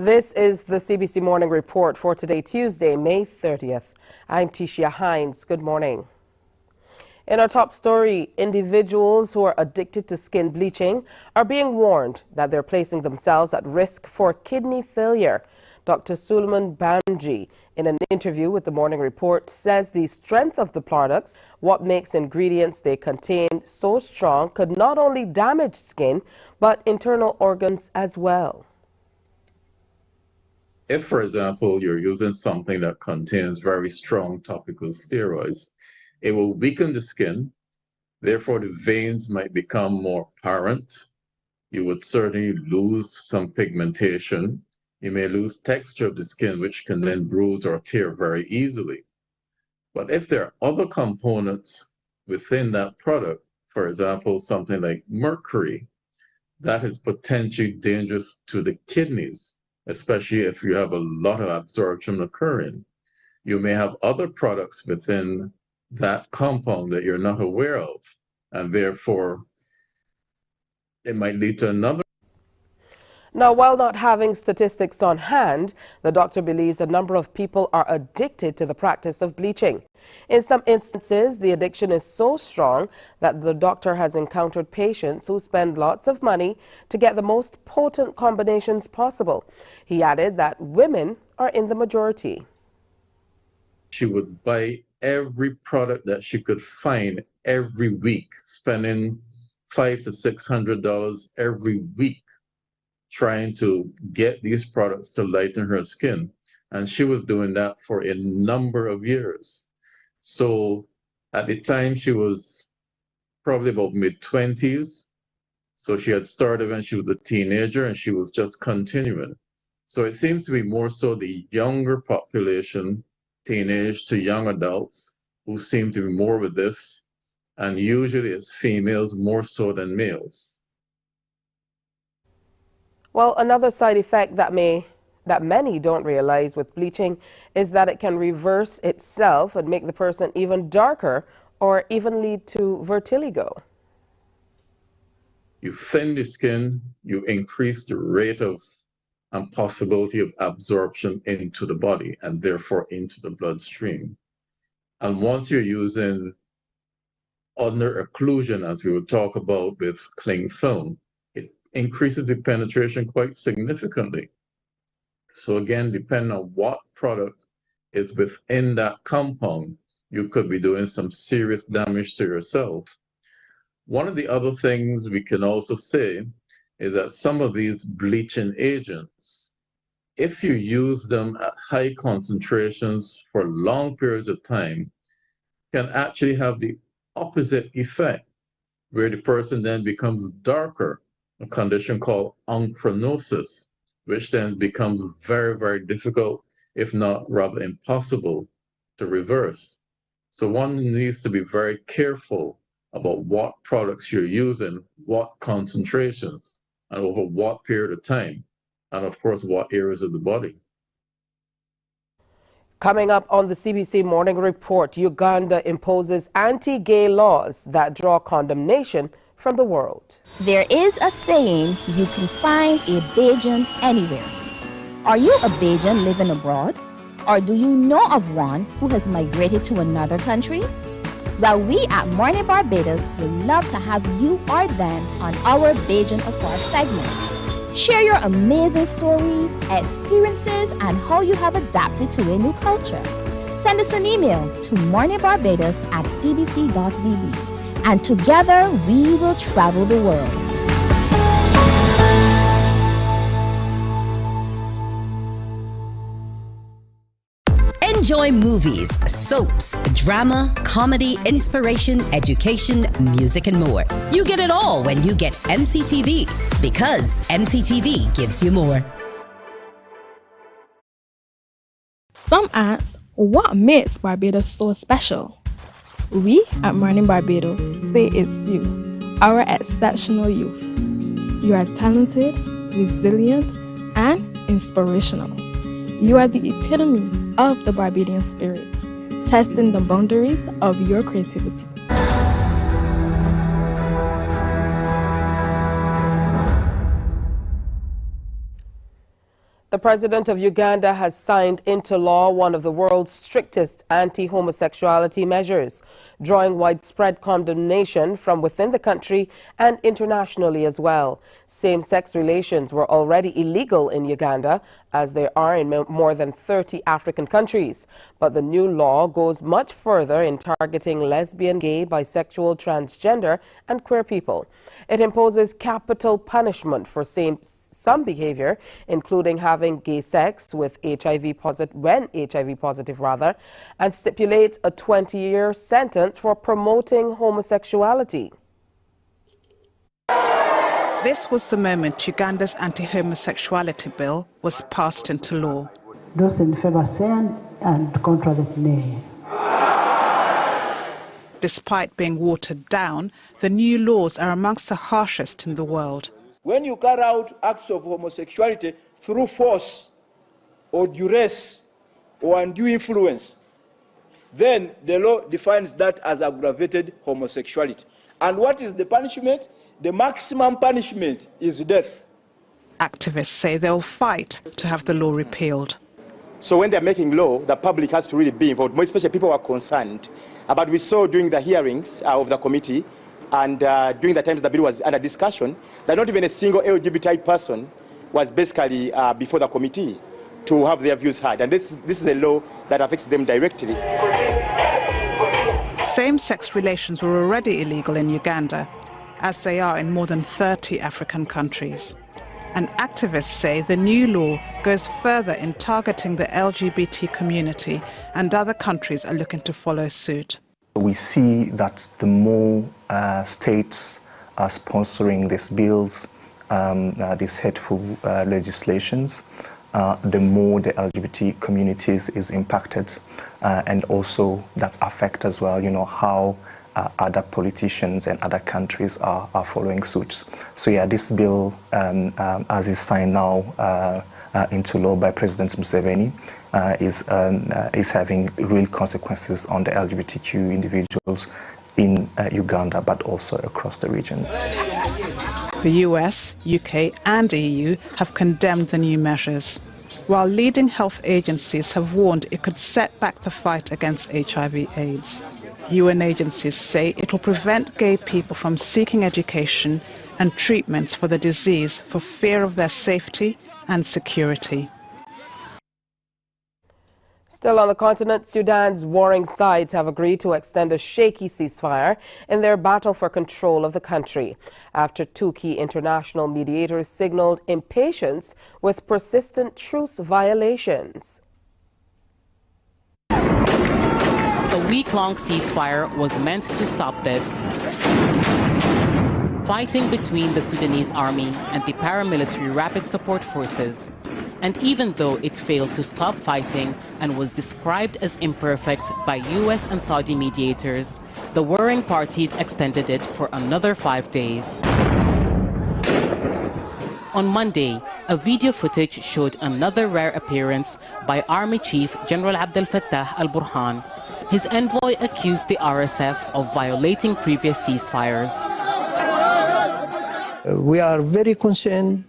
This is the CBC Morning Report for today, Tuesday, May 30th. I'm Tisha Hines. Good morning. In our top story, individuals who are addicted to skin bleaching are being warned that they're placing themselves at risk for kidney failure. Dr. Suleiman Banji, in an interview with the Morning Report, says the strength of the products, what makes ingredients they contain so strong, could not only damage skin, but internal organs as well. If, for example, you're using something that contains very strong topical steroids, it will weaken the skin. Therefore, the veins might become more apparent. You would certainly lose some pigmentation. You may lose texture of the skin, which can then bruise or tear very easily. But if there are other components within that product, for example, something like mercury, that is potentially dangerous to the kidneys, especially if you have a lot of absorption occurring. You may have other products within that compound that you're not aware of, and therefore it might lead to another. Now, while not having statistics on hand, the doctor believes a number of people are addicted to the practice of bleaching. In some instances, the addiction is so strong that the doctor has encountered patients who spend lots of money to get the most potent combinations possible. He added that women are in the majority. She would buy every product that she could find every week, spending $500 to $600 every week trying to get these products to lighten her skin. And she was doing that for a number of years. So at the time, she was probably about mid-20s. So she had started when she was a teenager and she was just continuing. So it seems to be more so the younger population, teenage to young adults, who seem to be more with this, and usually it's females more so than males. Well, another side effect that many don't realize with bleaching is that it can reverse itself and make the person even darker or even lead to vertigo. You thin the skin, you increase the rate of and possibility of absorption into the body and therefore into the bloodstream. And once you're using under occlusion, as we would talk about with cling film, it increases the penetration quite significantly. So again, depending on what product is within that compound, you could be doing some serious damage to yourself. One of the other things we can also say is that some of these bleaching agents, if you use them at high concentrations for long periods of time, can actually have the opposite effect, where the person then becomes darker, a condition called ochronosis, which then becomes very, very difficult, if not rather impossible, to reverse. So one needs to be very careful about what products you're using, what concentrations, and over what period of time, and of course, what areas of the body. Coming up on the CBC Morning Report, Uganda imposes anti-gay laws that draw condemnation from the world. There is a saying, you can find a Bajan anywhere. Are you a Bajan living abroad? Or do you know of one who has migrated to another country? Well, we at Mornin Barbados would love to have you or them on our Bajan Affair segment. Share your amazing stories, experiences, and how you have adapted to a new culture. Send us an email to morninbarbados@cbc.tv, and together we will travel the world. Enjoy movies, soaps, drama, comedy, inspiration, education, music, and more. You get it all when you get MCTV, because MCTV gives you more. Some ask, what makes Barbados so special? We at Mornin Barbados say it's you, our exceptional youth. You are talented, resilient, and inspirational. You are the epitome of the Barbadian spirit, testing the boundaries of your creativity. The president of Uganda has signed into law one of the world's strictest anti-homosexuality measures, drawing widespread condemnation from within the country and internationally as well. Same-sex relations were already illegal in Uganda, as they are in more than 30 African countries. But the new law goes much further in targeting lesbian, gay, bisexual, transgender, and queer people. It imposes capital punishment for some behavior, including having gay sex with HIV positive, and stipulates a 20-year sentence for promoting homosexuality. This was the moment Uganda's anti-homosexuality bill was passed into law. Those in favor say and contrary nay. Despite being watered down, the new laws are amongst the harshest in the world. When you carry out acts of homosexuality through force or duress or undue influence, then the law defines that as aggravated homosexuality. And what is the punishment? The maximum punishment is death. Activists say they'll fight to have the law repealed. So when they're making law, the public has to really be involved, more especially people who are concerned. But we saw during the hearings of the committee and during the times the bill was under discussion, that not even a single LGBTI person was basically before the committee to have their views heard. And this is a law that affects them directly. Same-sex relations were already illegal in Uganda, as they are in more than 30 African countries. And activists say the new law goes further in targeting the LGBT community, and other countries are looking to follow suit. We see that the more states are sponsoring these bills, these hateful legislations, the more the LGBT communities is impacted, and also that affects as well, how other politicians and other countries are following suit. So yeah, this bill, as is signed now into law by President Museveni, is having real consequences on the LGBTQ individuals in Uganda, but also across the region. The US, UK and EU have condemned the new measures, while leading health agencies have warned it could set back the fight against HIV/AIDS. UN agencies say it will prevent gay people from seeking education and treatments for the disease for fear of their safety and security. Still on the continent, Sudan's warring sides have agreed to extend a shaky ceasefire in their battle for control of the country, after two key international mediators signaled impatience with persistent truce violations. A week-long ceasefire was meant to stop this. Fighting between the Sudanese army and the paramilitary rapid support forces. And even though it failed to stop fighting and was described as imperfect by US and Saudi mediators, the warring parties extended it for another 5 days. On Monday, a video footage showed another rare appearance by Army Chief General Abdel Fattah al-Burhan. His envoy accused the RSF of violating previous ceasefires. We are very concerned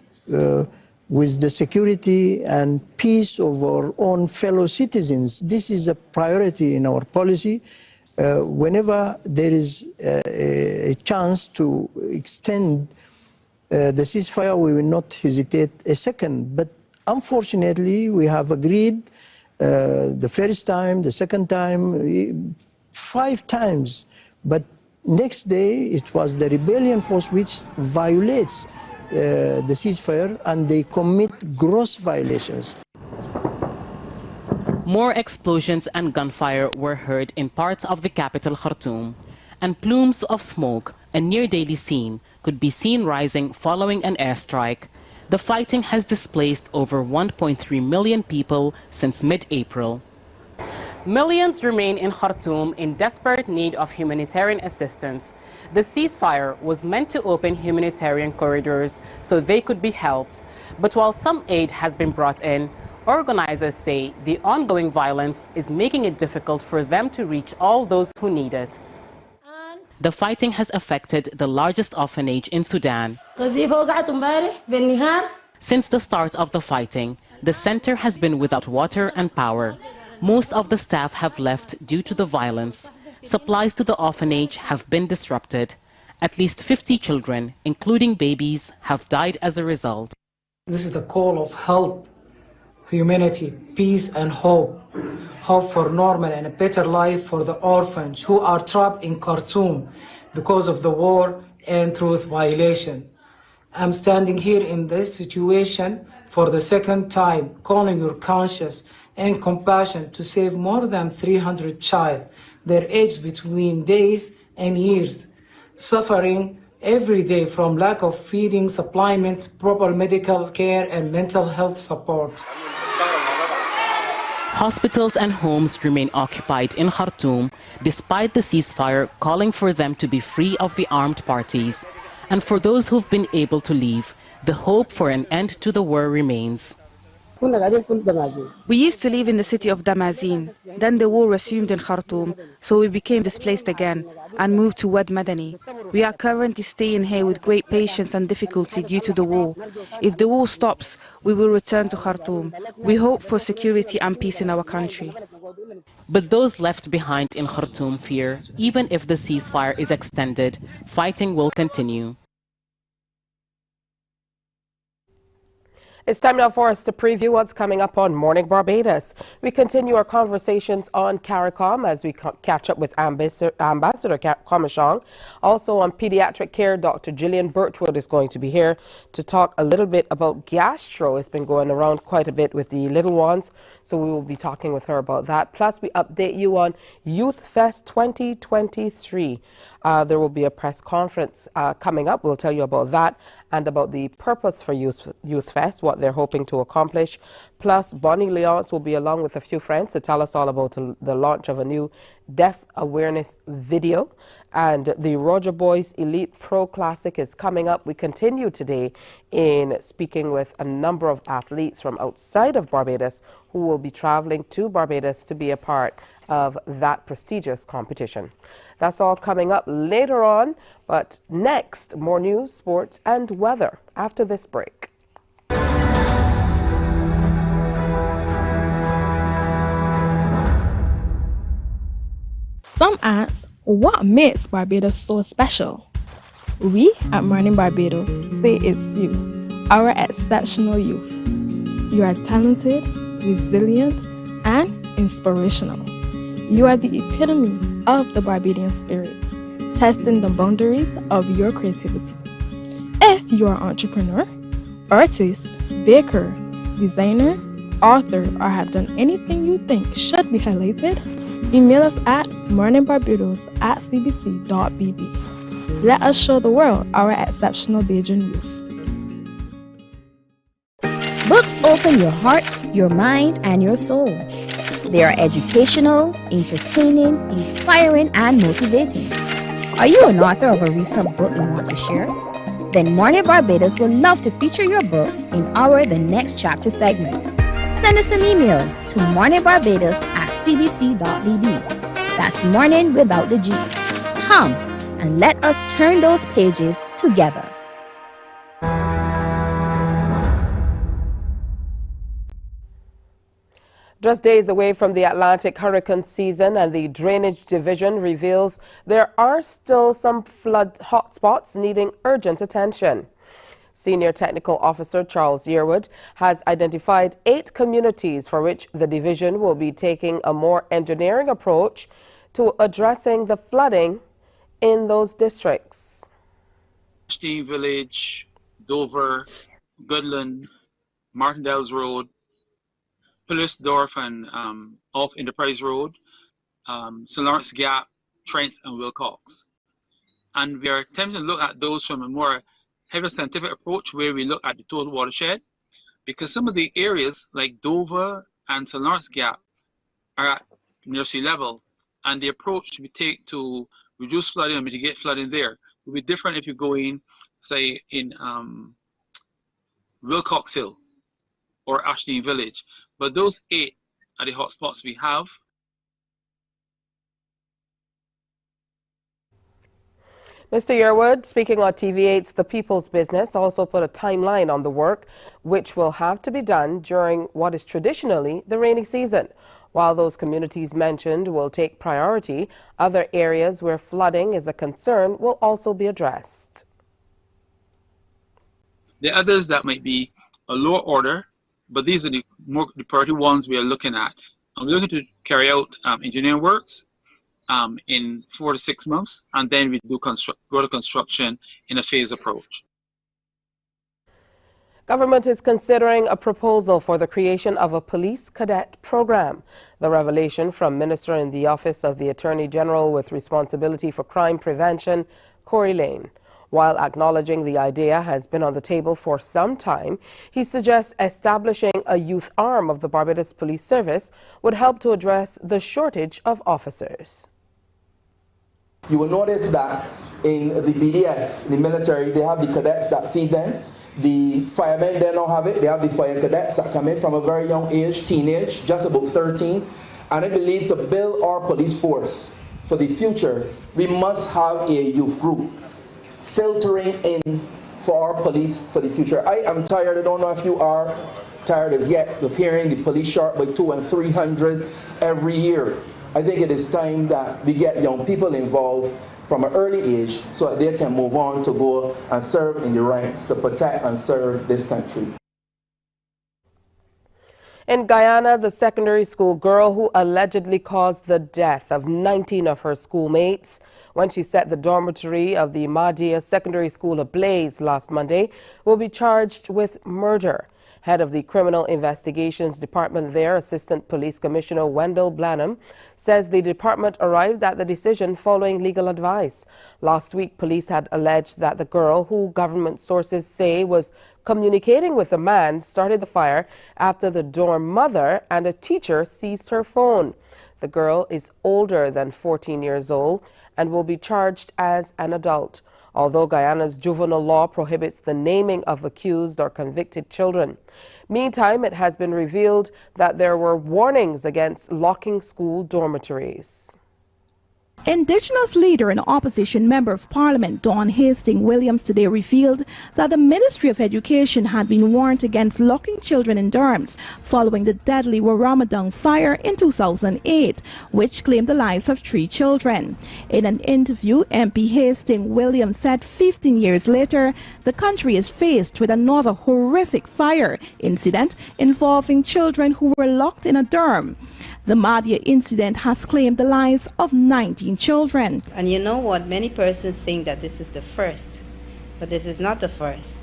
with the security and peace of our own fellow citizens. This is a priority in our policy. Whenever there is a chance to extend the ceasefire, we will not hesitate a second. But unfortunately, we have agreed the first time, the second time, 5 times. But next day, it was the rebellion force which violates the ceasefire, and they commit gross violations. More explosions and gunfire were heard in parts of the capital Khartoum, and plumes of smoke, a near-daily scene, could be seen rising following an airstrike. The fighting has displaced over 1.3 million people since mid-April. Millions remain in Khartoum in desperate need of humanitarian assistance. The ceasefire was meant to open humanitarian corridors so they could be helped. But while some aid has been brought in, organizers say the ongoing violence is making it difficult for them to reach all those who need it. The fighting has affected the largest orphanage in Sudan. Since the start of the fighting, the center has been without water and power. Most of the staff have left due to the violence. Supplies to the orphanage have been disrupted. At least 50 children, including babies, have died as a result. This is the call of help, humanity, peace and hope. Hope for normal and a better life for the orphans who are trapped in Khartoum because of the war and truth violation. I'm standing here in this situation for the second time, calling your conscience and compassion to save more than 300 children, their age between days and years, suffering every day from lack of feeding, supplement, proper medical care and mental health support. Hospitals and homes remain occupied in Khartoum despite the ceasefire calling for them to be free of the armed parties. And for those who've been able to leave, the hope for an end to the war remains. We used to live in the city of Damazin. Then the war resumed in Khartoum, so we became displaced again and moved to Wad Madani. We are currently staying here with great patience and difficulty due to the war. If the war stops, we will return to Khartoum. We hope for security and peace in our country. But those left behind in Khartoum fear, even if the ceasefire is extended, fighting will continue. It's time now for us to preview what's coming up on Morning Barbados. We continue our conversations on CARICOM as we catch up with Ambassador Comishong. Also on pediatric care, Dr. Gillian Birchwood is going to be here to talk a little bit about gastro. It's been going around quite a bit with the little ones, so we will be talking with her about that. Plus, we update you on Youth Fest 2023. There will be a press conference coming up. We'll tell you about that and about the purpose for Youth Fest, what they're hoping to accomplish. Plus, Bonnie Leonce will be along with a few friends to tell us all about the launch of a new deaf awareness video. And the Roger Boys Elite Pro Classic is coming up. We continue today in speaking with a number of athletes from outside of Barbados who will be traveling to Barbados to be a part of that prestigious competition. That's all coming up later on, but next, more news, sports and weather after this break. Some ask, what makes Barbados so special? We at Mornin Barbados say it's you, our exceptional youth. You are talented, resilient, and inspirational. You are the epitome of the Barbadian spirit, testing the boundaries of your creativity. If you are an entrepreneur, artist, baker, designer, author, or have done anything you think should be highlighted, email us at morninbarbados@cbc.bb. Let us show the world our exceptional Bajan youth. Books open your heart, your mind, and your soul. They are educational, entertaining, inspiring, and motivating. Are you an author of a recent book you want to share? Then Mornin Barbados would love to feature your book in our The Next Chapter segment. Send us an email to morninbarbados@cbc.bb. That's morning without the G. Come and let us turn those pages together. Just days away from the Atlantic hurricane season, and the Drainage Division reveals there are still some flood hotspots needing urgent attention. Senior Technical Officer Charles Yearwood has identified 8 communities for which the division will be taking a more engineering approach to addressing the flooding in those districts. Ashton Village, Dover, Goodland, Martindale's Road, Pillisdorf and off Enterprise Road, St. Lawrence Gap, Trent and Wilcox. And we are attempting to look at those from a more heavy scientific approach where we look at the total watershed, because some of the areas like Dover and St. Lawrence Gap are at near sea level, and the approach we take to reduce flooding and mitigate flooding there will be different if you go in, say, in Wilcox Hill or Ashton Village. But those 8 are the hotspots we have. Mr. Yearwood, speaking on TV8's The People's Business, also put a timeline on the work which will have to be done during what is traditionally the rainy season. While those communities mentioned will take priority, other areas where flooding is a concern will also be addressed. The others that might be a lower order, but these are the priority ones we are looking at. We're looking to carry out engineering works in 4 to 6 months, and then we do go to construction in a phased approach. Government is considering a proposal for the creation of a police cadet program. The revelation from Minister in the Office of the Attorney General with responsibility for crime prevention, Corey Lane. While acknowledging the idea has been on the table for some time, he suggests establishing a youth arm of the Barbados Police Service would help to address the shortage of officers. You will notice that in the BDF, the military, they have the cadets that feed them. The firemen, they don't have it. They have the fire cadets that come in from a very young age, teenage, just about 13. And I believe to build our police force for the future, we must have a youth group filtering in for our police for the future. I am tired, I don't know if you are tired as yet, of hearing the police short by 200 and 300 every year. I think it is time that we get young people involved from an early age so that they can move on to go and serve in the ranks to protect and serve this country. In Guyana, the secondary school girl who allegedly caused the death of 19 of her schoolmates when she set the dormitory of the Mahdia Secondary School ablaze last Monday will be charged with murder. Head of the Criminal Investigations Department there, Assistant Police Commissioner Wendell Blanham, says the department arrived at the decision following legal advice. Last week, police had alleged that the girl, who government sources say was communicating with a man, started the fire after the dorm mother and a teacher seized her phone. The girl is older than 14 years old and will be charged as an adult, although Guyana's juvenile law prohibits the naming of accused or convicted children. Meantime, it has been revealed that there were warnings against locking school dormitories. Indigenous leader and opposition member of Parliament Dawn Hastings Williams today revealed that the Ministry of Education had been warned against locking children in dorms following the deadly Warramadung fire in 2008, which claimed the lives of 3 children. In an interview, MP Hastings Williams said 15 years later, the country is faced with another horrific fire incident involving children who were locked in a dorm. The Mahdia incident has claimed the lives of 19 children. And you know what? Many persons think that this is the first, but this is not the first.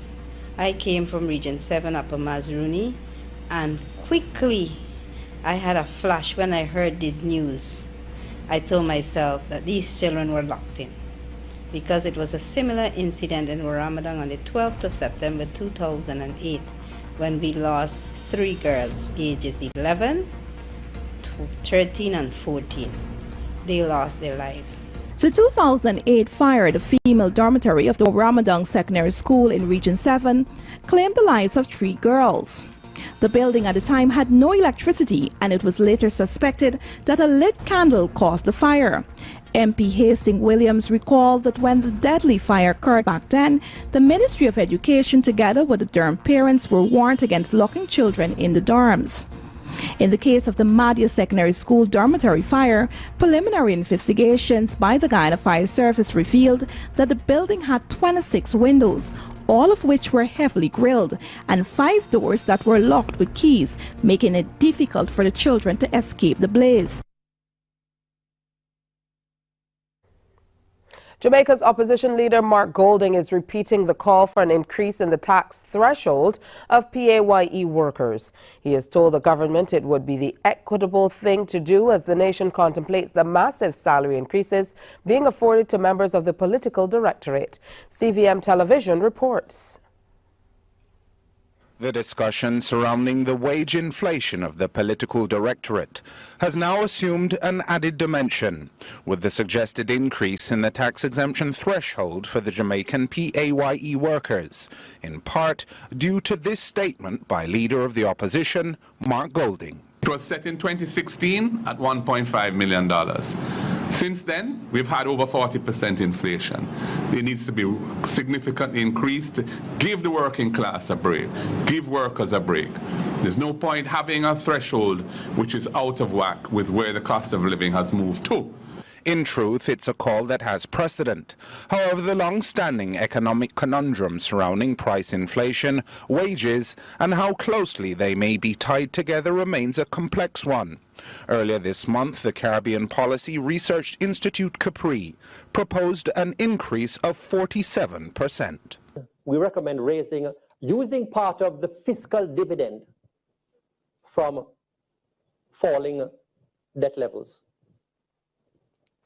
I came from Region 7 Upper Mazruni, and quickly I had a flash when I heard this news. I told myself that these children were locked in, because it was a similar incident in Warramadung on the 12th of September 2008 when we lost 3 girls ages 11, 13 and 14. They lost their lives. The 2008 fire, the female dormitory of the Warramadung Secondary School in Region 7, claimed the lives of 3 girls. The building at the time had no electricity, and it was later suspected that a lit candle caused the fire. MP Hastings Williams recalled that when the deadly fire occurred back then, the Ministry of Education together with the dorm parents were warned against locking children in the dorms. In the case of the Mahdia Secondary School dormitory fire, preliminary investigations by the Guyana Fire Service revealed that the building had 26 windows, all of which were heavily grilled, and 5 doors that were locked with keys, making it difficult for the children to escape the blaze. Jamaica's opposition leader Mark Golding is repeating the call for an increase in the tax threshold of PAYE workers. He has told the government it would be the equitable thing to do as the nation contemplates the massive salary increases being afforded to members of the political directorate. CVM Television reports. The discussion surrounding the wage inflation of the political directorate has now assumed an added dimension, with the suggested increase in the tax exemption threshold for the Jamaican PAYE workers, in part due to this statement by Leader of the Opposition, Mark Golding. It was set in 2016 at $1.5 million. Since then, we've had over 40% inflation. It needs to be significantly increased. Give the working class a break. Give workers a break. There's no point having a threshold which is out of whack with where the cost of living has moved to. In truth, it's a call that has precedent. However, the long-standing economic conundrum surrounding price inflation, wages, and how closely they may be tied together remains a complex one. Earlier this month, the Caribbean Policy Research Institute Capri proposed an increase of 47%. We recommend using part of the fiscal dividend from falling debt levels,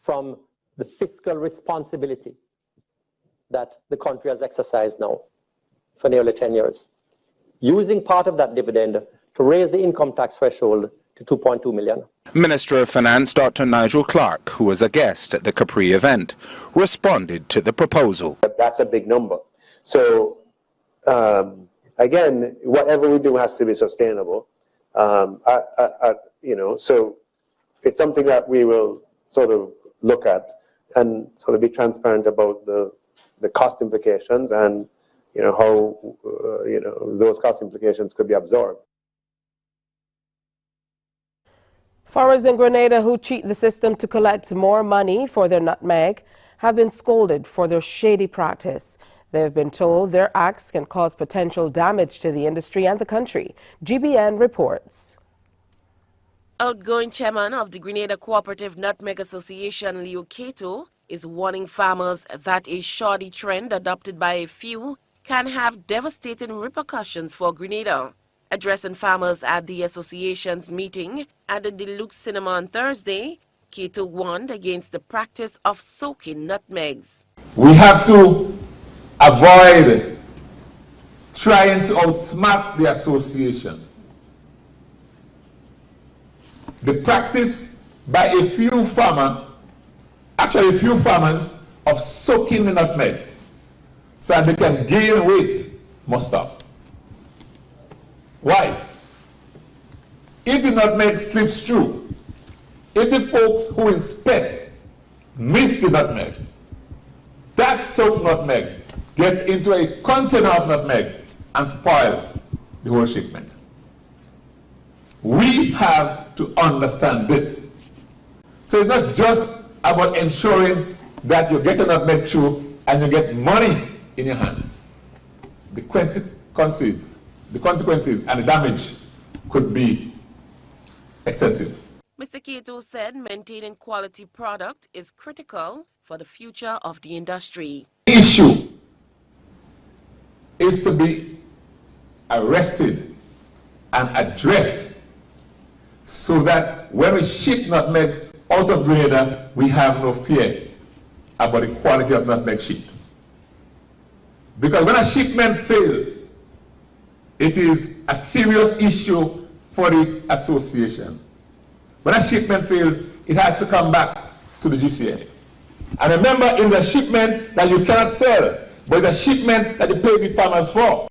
from the fiscal responsibility that the country has exercised now for nearly 10 years. Using part of that dividend to raise the income tax threshold to 2.2 million. Minister of Finance Dr. Nigel Clark, who was a guest at the Capri event, responded to the proposal. That's a big number. So again, whatever we do has to be sustainable. So it's something that we will sort of look at and sort of be transparent about the cost implications and how those cost implications could be absorbed. Farmers in Grenada who cheat the system to collect more money for their nutmeg have been scolded for their shady practice. They have been told their acts can cause potential damage to the industry and the country. GBN reports. Outgoing chairman of the Grenada Cooperative Nutmeg Association, Leo Cato, is warning farmers that a shoddy trend adopted by a few can have devastating repercussions for Grenada. Addressing farmers at the association's meeting at the Deluxe Cinema on Thursday, Cato warned against the practice of soaking nutmegs. We have to avoid trying to outsmart the association. The practice by a few farmers, of soaking the nutmeg so that they can gain weight must stop. Why? If the nutmeg slips through, if the folks who inspect miss the nutmeg, that soaked nutmeg gets into a container of nutmeg and spoils the whole shipment. We have to understand this. So it's not just about ensuring that you get a nutmeg through and you get money in your hand. The consequences and the damage could be extensive. Mr. Cato said maintaining quality product is critical for the future of the industry. The issue is to be arrested and addressed so that when we ship nutmegs out of Grenada, we have no fear about the quality of nutmeg shipped. Because when a shipment fails, it is a serious issue for the association. When a shipment fails, it has to come back to the GCA. And remember, it is a shipment that you cannot sell, but it's a shipment that you pay the farmers for.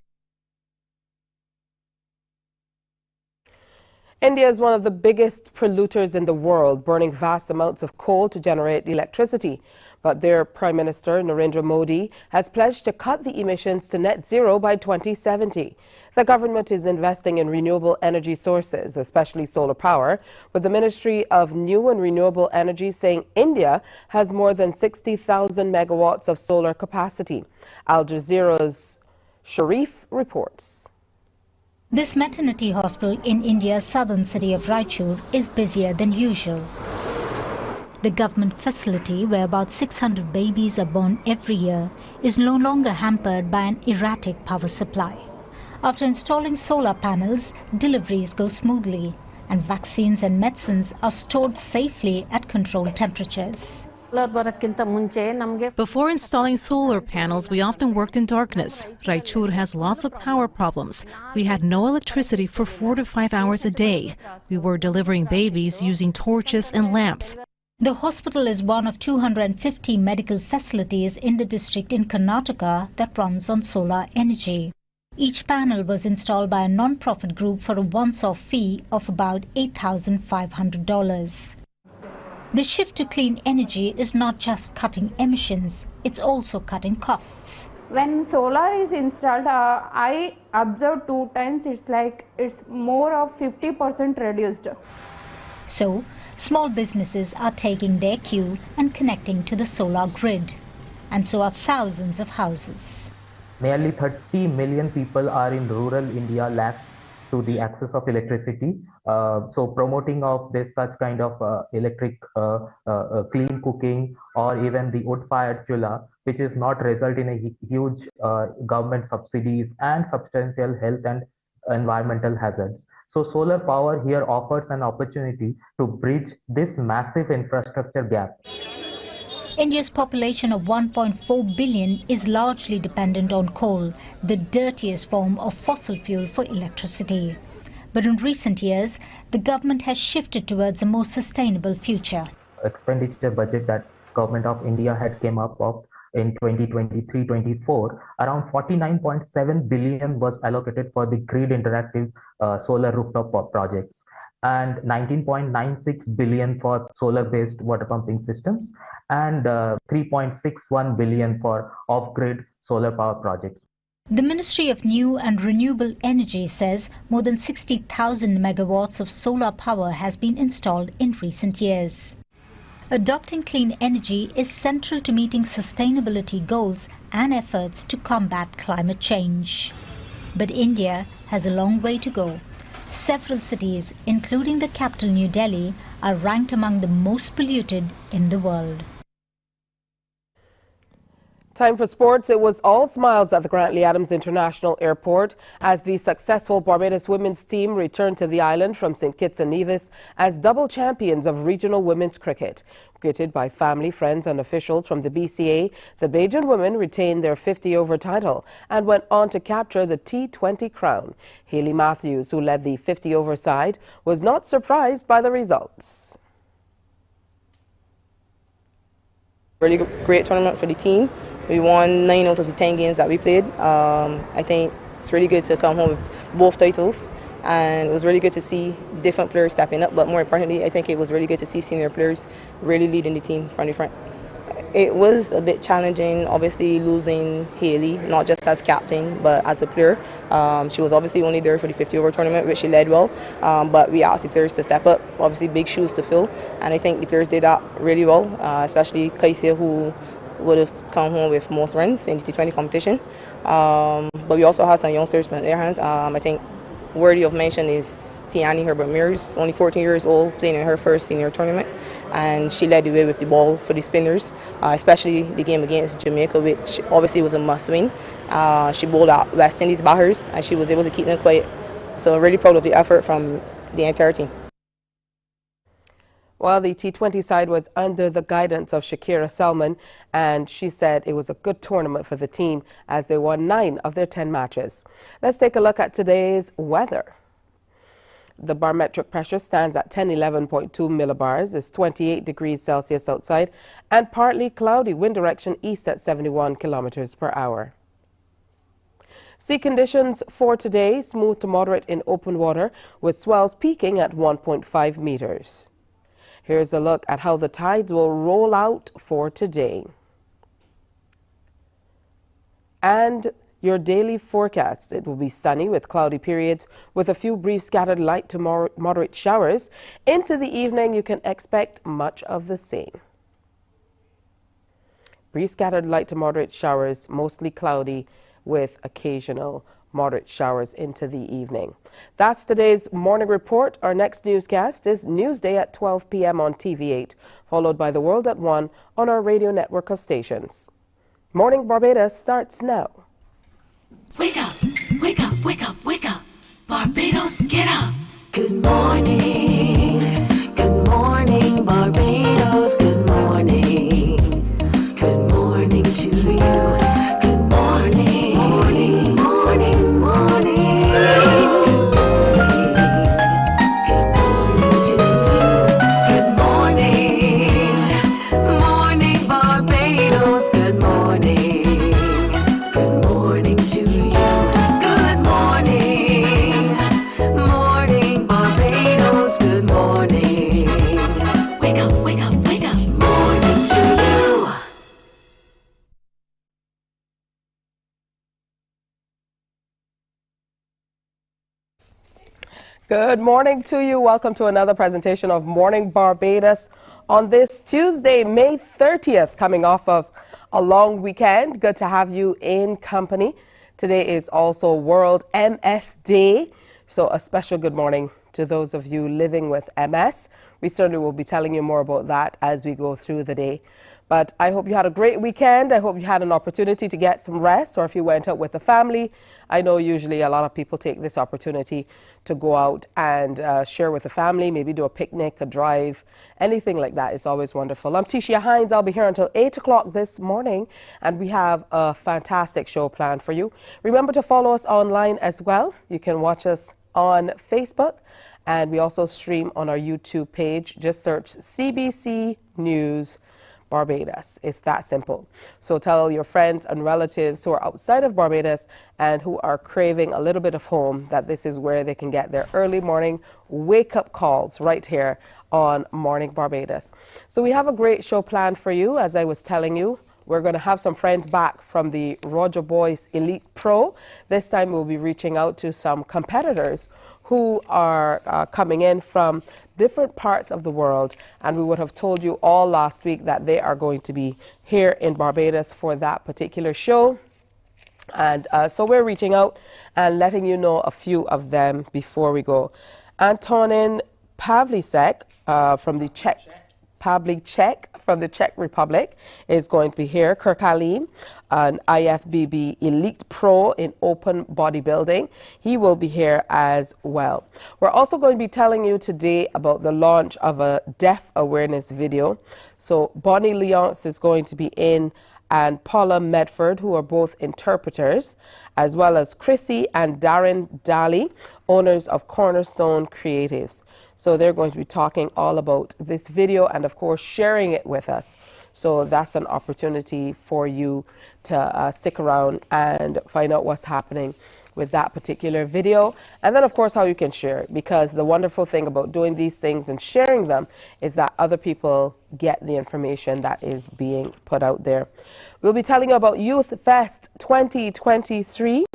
India is one of the biggest polluters in the world, burning vast amounts of coal to generate electricity. But their Prime Minister, Narendra Modi, has pledged to cut the emissions to net zero by 2070. The government is investing in renewable energy sources, especially solar power, with the Ministry of New and Renewable Energy saying India has more than 60,000 megawatts of solar capacity. Al Jazeera's Sharif reports. This maternity hospital in India's southern city of Raichur is busier than usual. The government facility, where about 600 babies are born every year, is no longer hampered by an erratic power supply. After installing solar panels, deliveries go smoothly, and vaccines and medicines are stored safely at controlled temperatures. Before installing solar panels, we often worked in darkness. Raichur has lots of power problems. We had no electricity for 4 to 5 hours a day. We were delivering babies using torches and lamps. The hospital is one of 250 medical facilities in the district in Karnataka that runs on solar energy. Each panel was installed by a non-profit group for a once-off fee of about $8,500. The shift to clean energy is not just cutting emissions, it's also cutting costs. When solar is installed, I observed 2 times, it's more of 50% reduced. So, small businesses are taking their cue and connecting to the solar grid. And so are thousands of houses. Nearly 30 million people are in rural India lacks to the access of electricity. So promoting of this such kind of electric clean cooking or even the wood-fired chula, which is not result in a huge government subsidies and substantial health and environmental hazards. So solar power here offers an opportunity to bridge this massive infrastructure gap. India's population of 1.4 billion is largely dependent on coal, the dirtiest form of fossil fuel for electricity. But in recent years, the government has shifted towards a more sustainable future. Expenditure budget that Government of India had came up of in 2023-24, around 49.7 billion was allocated for the grid interactive solar rooftop projects, and 19.96 billion for solar-based water pumping systems, and 3.61 billion for off-grid solar power projects. The Ministry of New and Renewable Energy says more than 60,000 megawatts of solar power has been installed in recent years. Adopting clean energy is central to meeting sustainability goals and efforts to combat climate change. But India has a long way to go. Several cities, including the capital New Delhi, are ranked among the most polluted in the world. Time for sports. It was all smiles at the Grantley Adams International Airport as the successful Barbados women's team returned to the island from St. Kitts and Nevis as double champions of regional women's cricket. Greeted by family, friends and officials from the BCA, the Bajan women retained their 50-over title and went on to capture the T20 crown. Hayley Matthews, who led the 50-over side, was not surprised by the results. Really great tournament for the team. We won 9 out of the 10 games that we played. I think it's really good to come home with both titles, and it was really good to see different players stepping up, but more importantly, I think it was really good to see senior players really leading the team from the front. It was a bit challenging, obviously losing Hayley, not just as captain, but as a player. She was obviously only there for the 50-over tournament, which she led well, but we asked the players to step up, obviously big shoes to fill, and I think the players did that really well, especially Kaisia, who would have come home with most runs in the T20 competition. But we also had some youngsters in their hands. I think worthy of mention is Tiani Herbert-Mears, only 14 years old, playing in her first senior tournament, and she led the way with the ball for the spinners, especially the game against Jamaica, which obviously was a must-win. She bowled out West Indies batters, and she was able to keep them quiet. So I'm really proud of the effort from the entire team. Well, the T20 side was under the guidance of Shakira Selman, and she said it was a good tournament for the team as they won 9 of their 10 matches. Let's take a look at today's weather. The barometric pressure stands at 1011.2 millibars. It's 28 degrees Celsius outside and partly cloudy, wind direction east at 71 kilometers per hour. Sea conditions for today, smooth to moderate in open water with swells peaking at 1.5 meters. Here's a look at how the tides will roll out for today. And your daily forecast. It will be sunny with cloudy periods with a few brief scattered light to moderate showers. Into the evening, you can expect much of the same. Brief scattered light to moderate showers, mostly cloudy with occasional moderate showers into the evening. That's today's morning report. Our next newscast is Newsday at 12 p.m. on TV8, followed by The World at 1 on our radio network of stations. Morning Barbados starts now. Wake up, wake up, wake up, wake up. Barbados, get up. Good morning. Good morning, Barbados. Good morning. Good morning to you. Good morning. Morning, morning, morning. Morning. Good morning to you. Welcome to another presentation of Morning Barbados on this Tuesday, May 30th, coming off of a long weekend. Good to have you in company. Today is also World MS Day, so a special good morning to those of you living with MS. We certainly will be telling you more about that as we go through the day. But I hope you had a great weekend. I hope you had an opportunity to get some rest, or if you went out with the family. I know usually a lot of people take this opportunity to go out and share with the family, maybe do a picnic, a drive, anything like that. It's always wonderful. I'm Tisha Hines. I'll be here until 8 o'clock this morning, and we have a fantastic show planned for you. Remember to follow us online as well. You can watch us on Facebook, and we also stream on our YouTube page. Just search CBC News Barbados. It's that simple. So tell your friends and relatives who are outside of Barbados and who are craving a little bit of home that this is where they can get their early morning wake-up calls right here on Morning Barbados. So we have a great show planned for you. As I was telling you, we're going to have some friends back from the Roger Boys Elite Pro. This time we'll be reaching out to some competitors who are coming in from different parts of the world, and we would have told you all last week that they are going to be here in Barbados for that particular show. And so we're reaching out and letting you know a few of them before we go. Antonin Pavlicek from the Czech Republic is going to be here. Kirk Alim, an IFBB Elite Pro in open bodybuilding. He will be here as well. We're also going to be telling you today about the launch of a deaf awareness video. So Bonnie Leonce is going to be in, and Paula Medford, who are both interpreters, as well as Chrissy and Darren Daly, owners of Cornerstone Creatives. So they're going to be talking all about this video and, of course, sharing it with us. So that's an opportunity for you to stick around and find out what's happening with that particular video. And then, of course, how you can share it, because the wonderful thing about doing these things and sharing them is that other people get the information that is being put out there. We'll be telling you about Youth Fest 2023.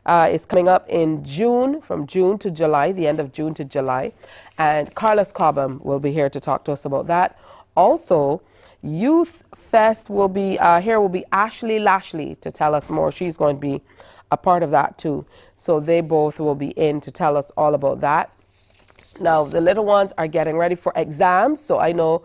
It's coming up in June, from June to July, the end of June to July. And Carlos Cobham will be here to talk to us about that. Also, Youth Fest will be, here will be Ashley Lashley to tell us more. She's going to be a part of that too. So they both will be in to tell us all about that. Now, the little ones are getting ready for exams, so I know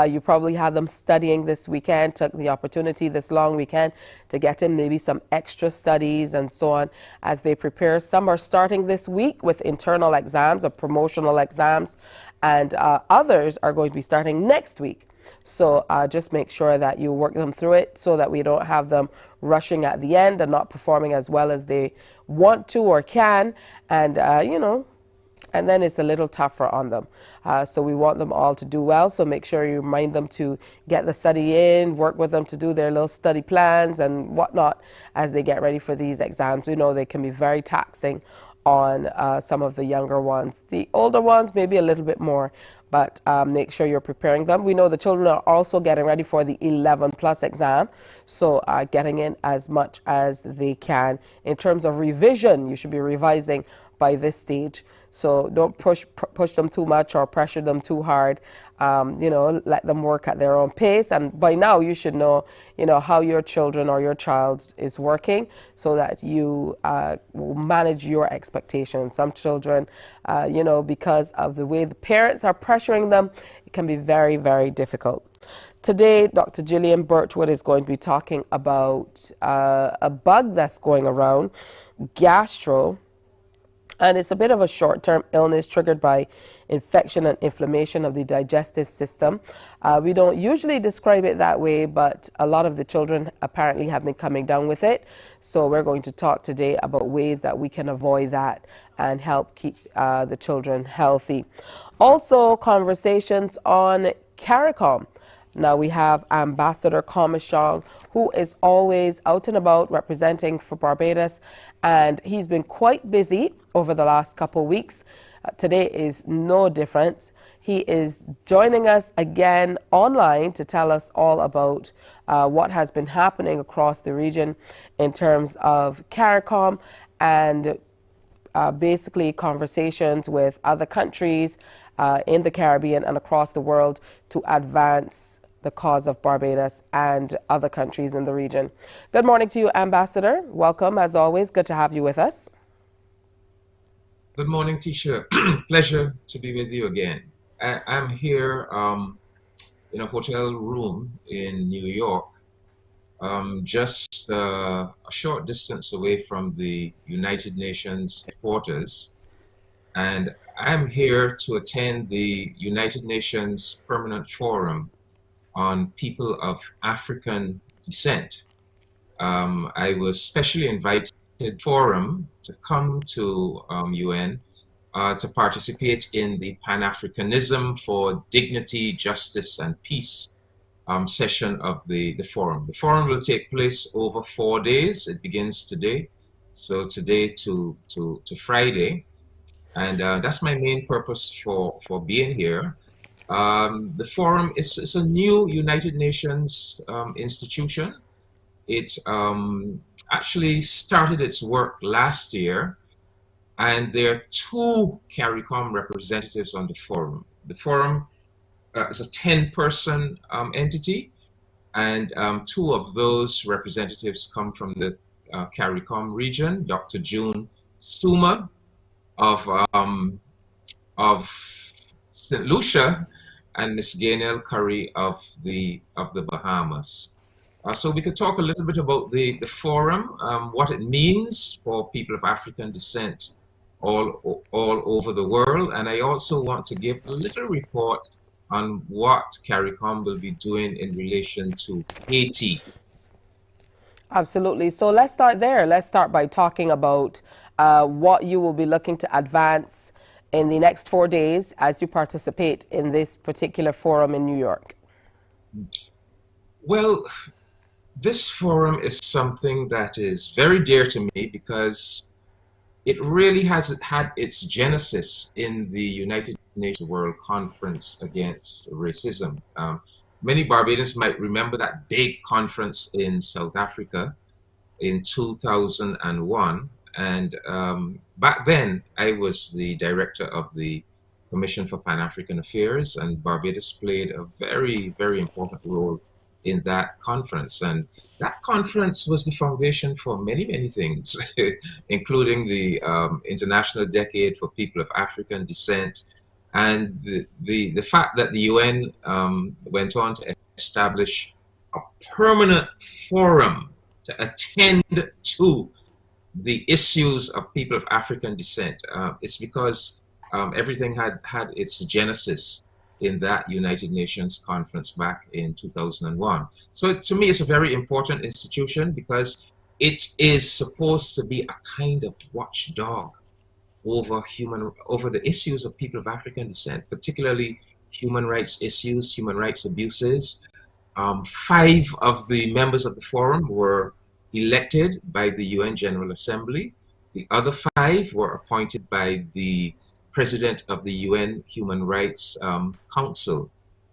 you probably had them studying this weekend, took the opportunity this long weekend to get in maybe some extra studies and so on as they prepare. Some are starting this week with internal exams or promotional exams, and others are going to be starting next week. So just make sure that you work them through it so that we don't have them rushing at the end and not performing as well as they want to or can, and you know, and then it's a little tougher on them. So we want them all to do well, so make sure you remind them to get the study in, work with them to do their little study plans and whatnot as they get ready for these exams. We know they can be very taxing on some of the younger ones. The older ones maybe a little bit more, but make sure you're preparing them. We know the children are also getting ready for the 11+ exam, so getting in as much as they can. In terms of revision, you should be revising by this stage. So don't push them too much or pressure them too hard. You know, let them work at their own pace. And by now you should know, how your children or your child is working so that you will manage your expectations. Some children, because of the way the parents are pressuring them, it can be very, very difficult. Today, Dr. Gillian Birchwood is going to be talking about a bug that's going around, gastro. And it's a bit of a short-term illness triggered by infection and inflammation of the digestive system. We don't usually describe it that way, but a lot of the children apparently have been coming down with it. So we're going to talk today about ways that we can avoid that and help keep the children healthy. Also, conversations on CARICOM. Now we have Ambassador Comishong, who is always out and about representing for Barbados, and he's been quite busy over the last couple of weeks. Today is no different. He is joining us again online to tell us all about what has been happening across the region in terms of CARICOM and basically conversations with other countries in the Caribbean and across the world to advance the cause of Barbados and other countries in the region. Good morning to you, Ambassador. Welcome, as always. Good to have you with us. Good morning, Tisha. Pleasure to be with you again. I'm here in a hotel room in New York, just a short distance away from the United Nations headquarters. And I'm here to attend the United Nations Permanent Forum on People of African Descent. I was specially invited to the forum to come to UN to participate in the Pan-Africanism for Dignity, Justice and Peace session of the forum. The forum will take place over 4 days. It begins today, so today to Friday. And that's my main purpose for being here. The forum is a new United Nations institution. It actually started its work last year, and there are 2 CARICOM representatives on the forum. The forum is a 10-person entity, and 2 of those representatives come from the CARICOM region, Dr. June Suma of St. Lucia, and Ms. Gaynell Curry of the Bahamas. So we could talk a little bit about the forum, what it means for people of African descent all over the world. And I also want to give a little report on what CARICOM will be doing in relation to Haiti. Absolutely. So let's start there. Let's start by talking about what you will be looking to advance in the next 4 days as you participate in this particular forum in New York. Well, this forum is something that is very dear to me because it really has had its genesis in the United Nations World Conference Against Racism. Many Barbadians might remember that big conference in South Africa in 2001. And back then, I was the director of the Commission for Pan-African Affairs, and Barbados played a very, very important role in that conference. And that conference was the foundation for many, many things, including the International Decade for People of African Descent, and the fact that the UN went on to establish a permanent forum to attend to the issues of people of African descent. It's because everything had its genesis in that United Nations conference back in 2001. So to me, it's a very important institution because it is supposed to be a kind of watchdog over the issues of people of African descent, particularly human rights issues, human rights abuses. 5 of the members of the forum were elected by the UN General Assembly. The other 5 were appointed by the President of the UN Human Rights Council.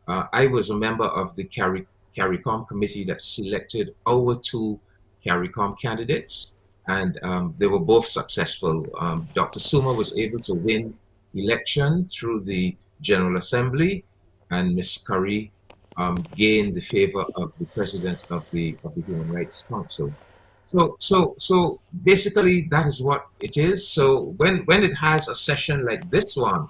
I was a member of the CARICOM committee that selected our 2 CARICOM candidates, and they were both successful. Dr. Suma was able to win election through the General Assembly, and Ms. Curry gained the favor of the President of the Human Rights Council. So basically that is what it is. So when it has a session like this one,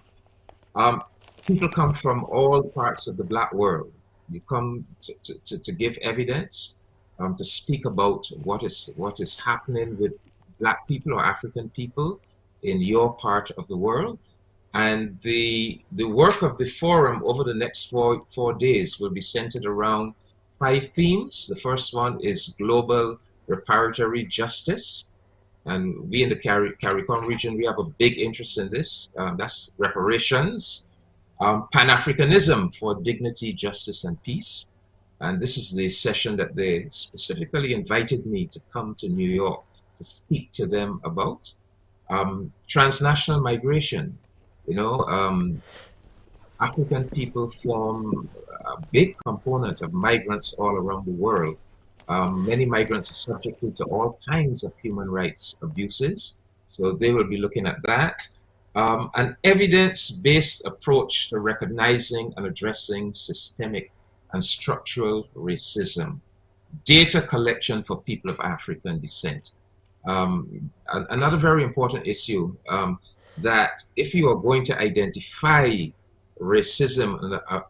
people come from all parts of the Black world. You come to give evidence, to speak about what is happening with Black people or African people in your part of the world. And the work of the forum over the next four days will be centered around 5 themes. The first one is global reparatory justice. And we in the CARICOM region, we have a big interest in this. That's reparations. Pan-Africanism for dignity, justice, and peace. And this is the session that they specifically invited me to come to New York to speak to them about. Transnational migration. You know, African people form a big component of migrants all around the world. Many migrants are subjected to all kinds of human rights abuses, So they will be looking at that. An evidence-based approach to recognizing and addressing systemic and structural racism. Data collection for people of African descent. Another very important issue, that if you are going to identify racism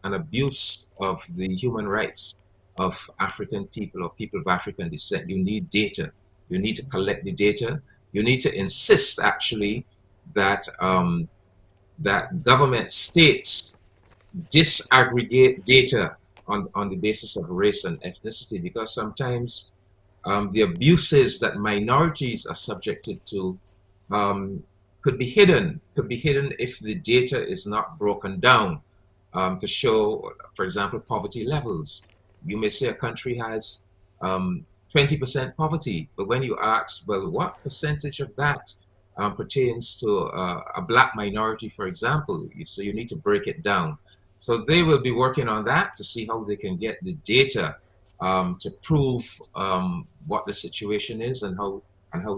and abuse of the human rights of African people or people of African descent, you need data. You need to collect the data. You need to insist, actually, that that government states disaggregate data on the basis of race and ethnicity, because sometimes the abuses that minorities are subjected to could be hidden if the data is not broken down to show, for example, poverty levels. You may say a country has 20% poverty, but when you ask, well, what percentage of that pertains to a black minority, for example, so you need to break it down. So they will be working on that to see how they can get the data to prove what the situation is and how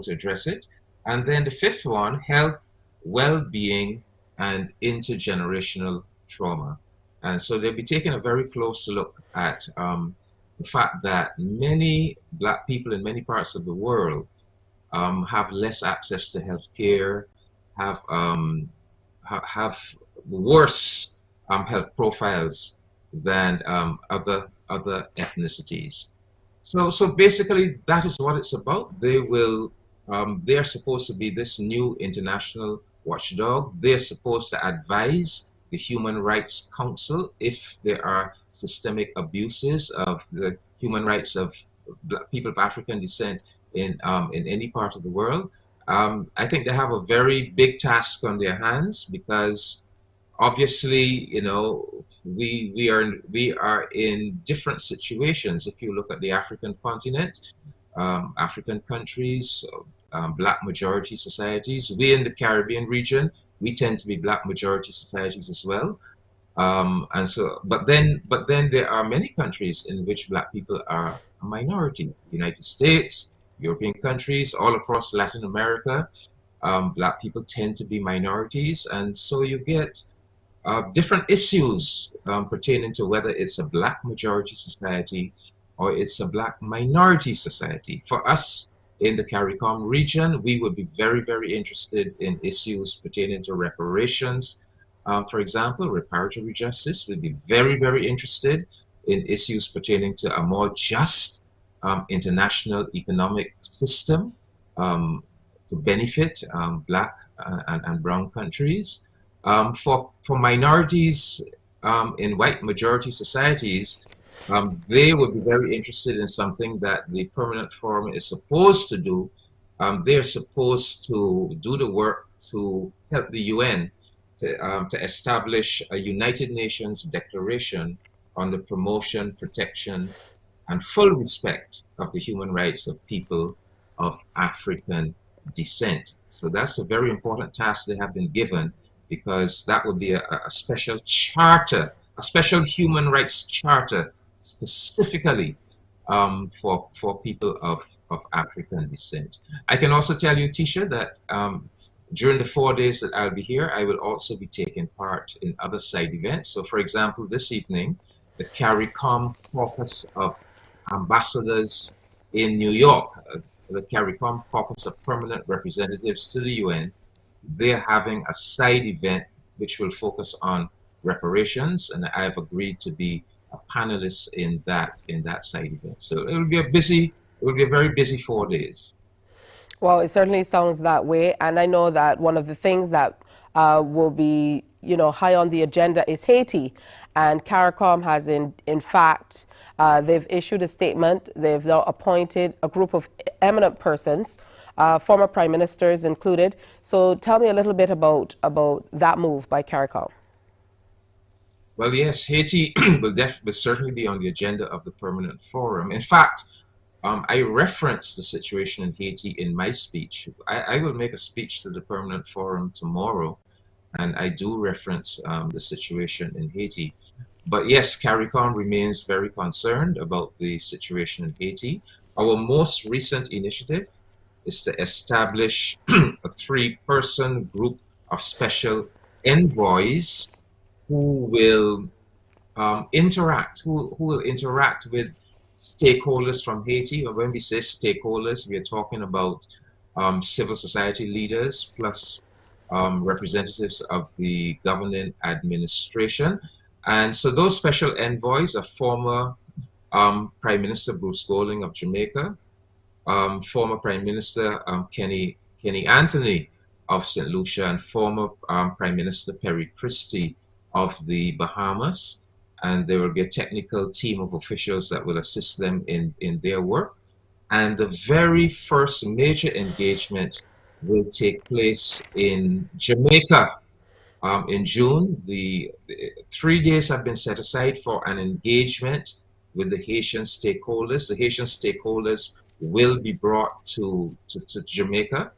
to address it. And then the fifth one, health, well-being, and intergenerational trauma. And so they'll be taking a very close look at the fact that many black people in many parts of the world have less access to health care, have worse health profiles than other ethnicities. So basically, that is what it's about. They're supposed to be this new international watchdog. They're supposed to advise the Human Rights Council if there are systemic abuses of the human rights of people of African descent in any part of the world. I think they have a very big task on their hands, because obviously, you know, we are in different situations. If you look at the African continent, African countries, black majority societies. We in the Caribbean region, we tend to be black majority societies as well. And so, but then there are many countries in which black people are a minority. United States, European countries, all across Latin America, black people tend to be minorities, and so you get different issues pertaining to whether it's a black majority society or it's a black minority society. For us in the CARICOM region, we would be very, very interested in issues pertaining to reparations. For example, reparatory justice. We'd be very, very interested in issues pertaining to a more just international economic system to benefit black and brown countries. For minorities in white majority societies, they would be very interested in something that the Permanent Forum is supposed to do. They're supposed to do the work to help the UN to establish a United Nations declaration on the promotion, protection, and full respect of the human rights of people of African descent. So that's a very important task they have been given, because that would be a special charter, a special human rights charter specifically for people of African descent. I can also tell you, Tisha, that during the 4 days that I'll be here, I will also be taking part in other side events. So for example, this evening, the CARICOM Caucus of Ambassadors in New York, the CARICOM Caucus of Permanent Representatives to the UN, they're having a side event which will focus on reparations, and I have agreed to be a panelist in that side event. So it will be a very busy 4 days. Well, it certainly sounds that way, and I know that one of the things that will be, you know, high on the agenda is Haiti, and CARICOM has in fact they've issued a statement. They've now appointed a group of eminent persons, former prime ministers included. So tell me a little bit about that move by CARICOM. Well, yes, Haiti will certainly be on the agenda of the Permanent Forum. In fact, I referenced the situation in Haiti in my speech. I will make a speech to the Permanent Forum tomorrow, and I do reference the situation in Haiti. But yes, CARICOM remains very concerned about the situation in Haiti. Our most recent initiative is to establish a 3-person group of special envoys who will interact with stakeholders from Haiti. And when we say stakeholders, we are talking about civil society leaders plus representatives of the governing administration. And so those special envoys are former Prime Minister Bruce Golding of Jamaica, former Prime Minister Kenny Anthony of St. Lucia, and former Prime Minister Perry Christie of the Bahamas. And there will be a technical team of officials that will assist them in their work. And the very first major engagement will take place in Jamaica in June. The 3 days have been set aside for an engagement with the Haitian stakeholders. The Haitian stakeholders will be brought to Jamaica,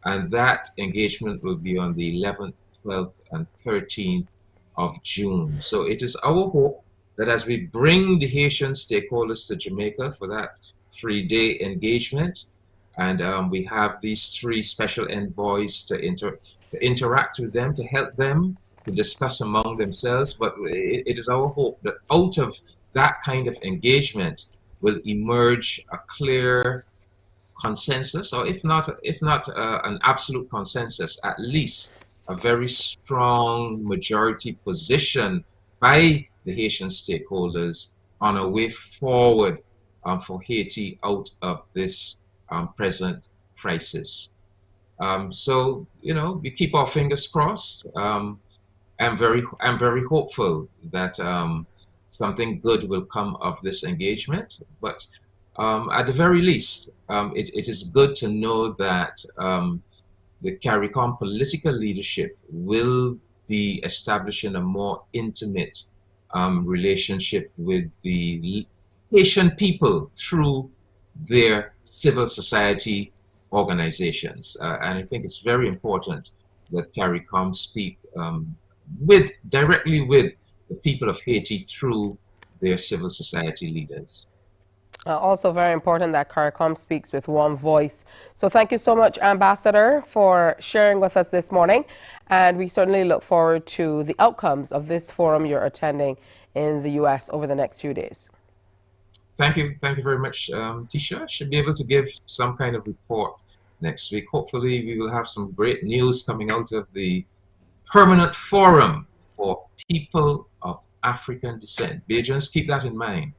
and that engagement will be on the 11th, 12th, and 13th of June. So it is our hope that as we bring the Haitian stakeholders to Jamaica for that 3-day engagement, and we have these 3 special envoys to interact with them, to help them to discuss among themselves. But it is our hope that out of that kind of engagement will emerge a clear consensus, or if not an absolute consensus, at least a very strong majority position by the Haitian stakeholders on a way forward for Haiti out of this present crisis. So, you know, we keep our fingers crossed. I'm very hopeful that something good will come of this engagement. But at the very least, it is good to know that the CARICOM political leadership will be establishing a more intimate relationship with the Haitian people through their civil society organizations. And I think it's very important that CARICOM speak directly with the people of Haiti through their civil society leaders. Also very important that CARICOM speaks with one voice. So thank you so much, Ambassador, for sharing with us this morning. And we certainly look forward to the outcomes of this forum you're attending in the U.S. over the next few days. Thank you very much, Tisha. Should be able to give some kind of report next week. Hopefully we will have some great news coming out of the Permanent Forum for People of African Descent. Bajans, keep that in mind.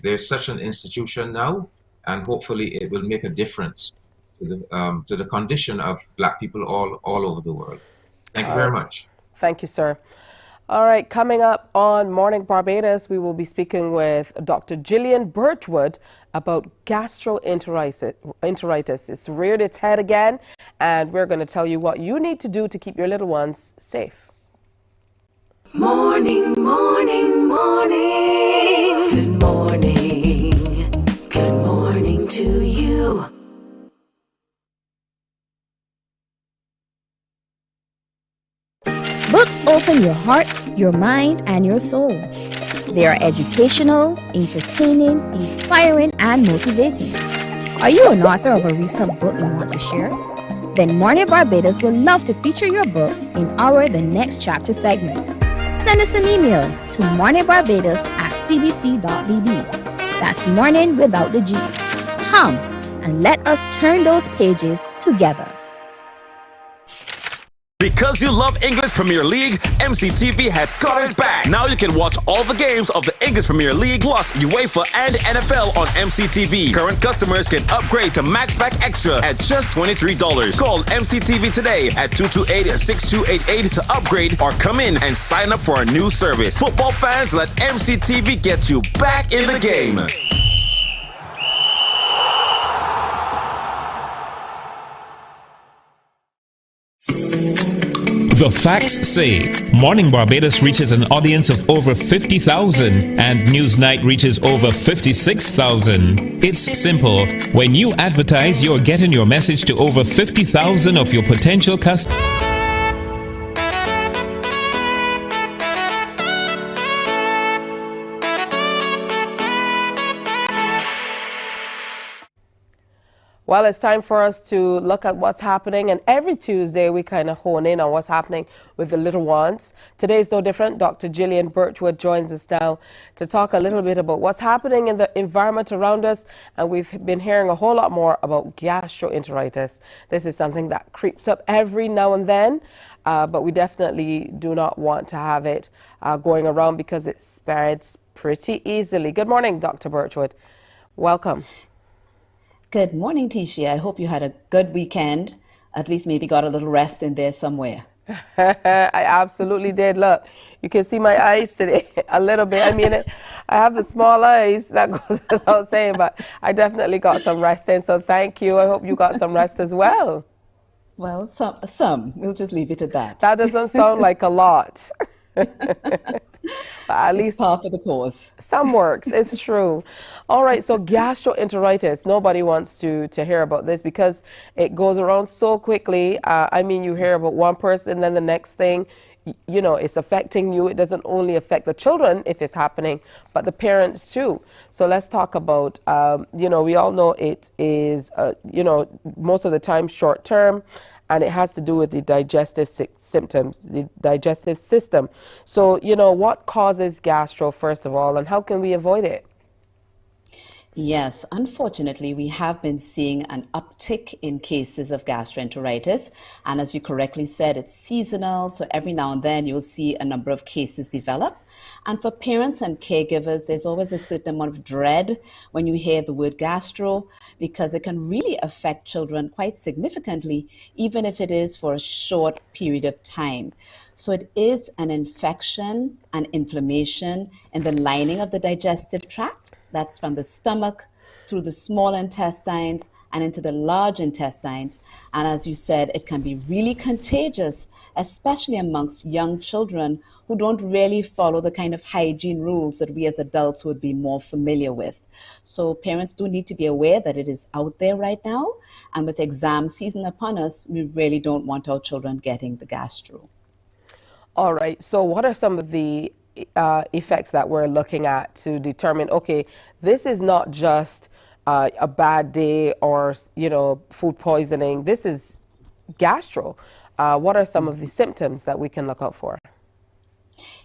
There's such an institution now, and hopefully it will make a difference to the condition of Black people all over the world. Thank you very much. Thank you, sir. All right, coming up on Morning Barbados, we will be speaking with Dr. Gillian Birchwood about gastroenteritis. It's reared its head again, and we're going to tell you what you need to do to keep your little ones safe. Morning, morning, morning. Good morning. Good morning to you. Books open your heart, your mind, and your soul. They are educational, entertaining, inspiring, and motivating. Are you an author of a recent book you want to share? Then Mornin Barbados would love to feature your book in our The Next Chapter segment. Send us an email to morninbarbados@cbc.bb. That's morning without the G. Come and let us turn those pages together. Because you love English Premier League, MCTV has got it back. Now you can watch all the games of the English Premier League plus UEFA and NFL on MCTV. Current customers can upgrade to Max Pack Extra at just $23. Call MCTV today at 228-6288 to upgrade or come in and sign up for our new service. Football fans, let MCTV get you back in the game. The facts say Morning Barbados reaches an audience of over 50,000 and Newsnight reaches over 56,000. It's simple. When you advertise, you're getting your message to over 50,000 of your potential customers. Well, it's time for us to look at what's happening, and every Tuesday we kind of hone in on what's happening with the little ones. Today is no different. Dr. Gillian Birchwood joins us now to talk a little bit about what's happening in the environment around us, and we've been hearing a whole lot more about gastroenteritis. This is something that creeps up every now and then, but we definitely do not want to have it going around because it spreads pretty easily. Good morning, Dr. Birchwood. Welcome. Good morning, Tisha. I hope you had a good weekend. At least maybe got a little rest in there somewhere. I absolutely did. Look, you can see my eyes today a little bit. I mean, I have the small eyes, that goes without saying, but I definitely got some rest in. So thank you. I hope you got some rest as well. Well, some. We'll just leave it at that. That doesn't sound like a lot. But at least par for the course. Some works. It's true. All right. So gastroenteritis. Nobody wants to hear about this because it goes around so quickly. I mean, you hear about one person, then the next thing, you know, it's affecting you. It doesn't only affect the children if it's happening, but the parents too. So let's talk about, you know, we all know it is, you know, most of the time short term. And it has to do with the digestive symptoms, the digestive system. So, you know, what causes gastro, first of all, and how can we avoid it? Yes, unfortunately, we have been seeing an uptick in cases of gastroenteritis. And as you correctly said, it's seasonal. So every now and then you'll see a number of cases develop. And for parents and caregivers, there's always a certain amount of dread when you hear the word gastro, because it can really affect children quite significantly, even if it is for a short period of time. So it is an infection and inflammation in the lining of the digestive tract. That's from the stomach through the small intestines and into the large intestines. And as you said, it can be really contagious, especially amongst young children who don't really follow the kind of hygiene rules that we as adults would be more familiar with. So parents do need to be aware that it is out there right now. And with exam season upon us, we really don't want our children getting the gastro. All right. So what are some of the effects that we're looking at to determine, okay, this is not just a bad day or, you know, food poisoning. This is gastro. What are some of the symptoms that we can look out for?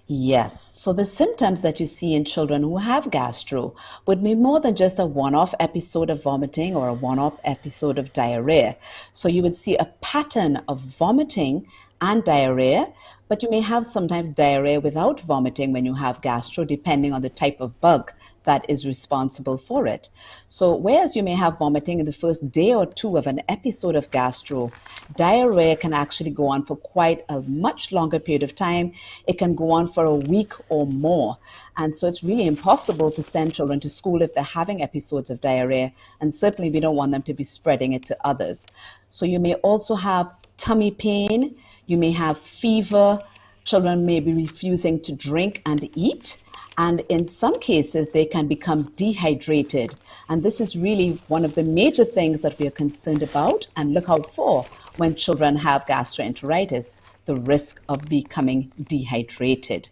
Yes. So the symptoms that you see in children who have gastro would be more than just a one-off episode of vomiting or a one-off episode of diarrhea. So you would see a pattern of vomiting and diarrhea, but you may have sometimes diarrhea without vomiting when you have gastro, depending on the type of bug that is responsible for it. So whereas you may have vomiting in the first day or two of an episode of gastro, diarrhea can actually go on for quite a much longer period of time. It can go on for a week or more. And so it's really impossible to send children to school if they're having episodes of diarrhea, and certainly we don't want them to be spreading it to others. So you may also have tummy pain, you may have fever, children may be refusing to drink and eat, and in some cases they can become dehydrated. And this is really one of the major things that we are concerned about and look out for when children have gastroenteritis, the risk of becoming dehydrated.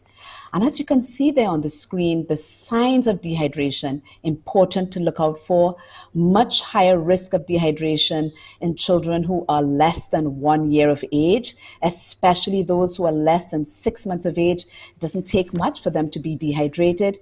And as you can see there on the screen, the signs of dehydration, important to look out for. Much higher risk of dehydration in children who are less than 1 year of age, especially those who are less than 6 months of age. It doesn't take much for them to be dehydrated.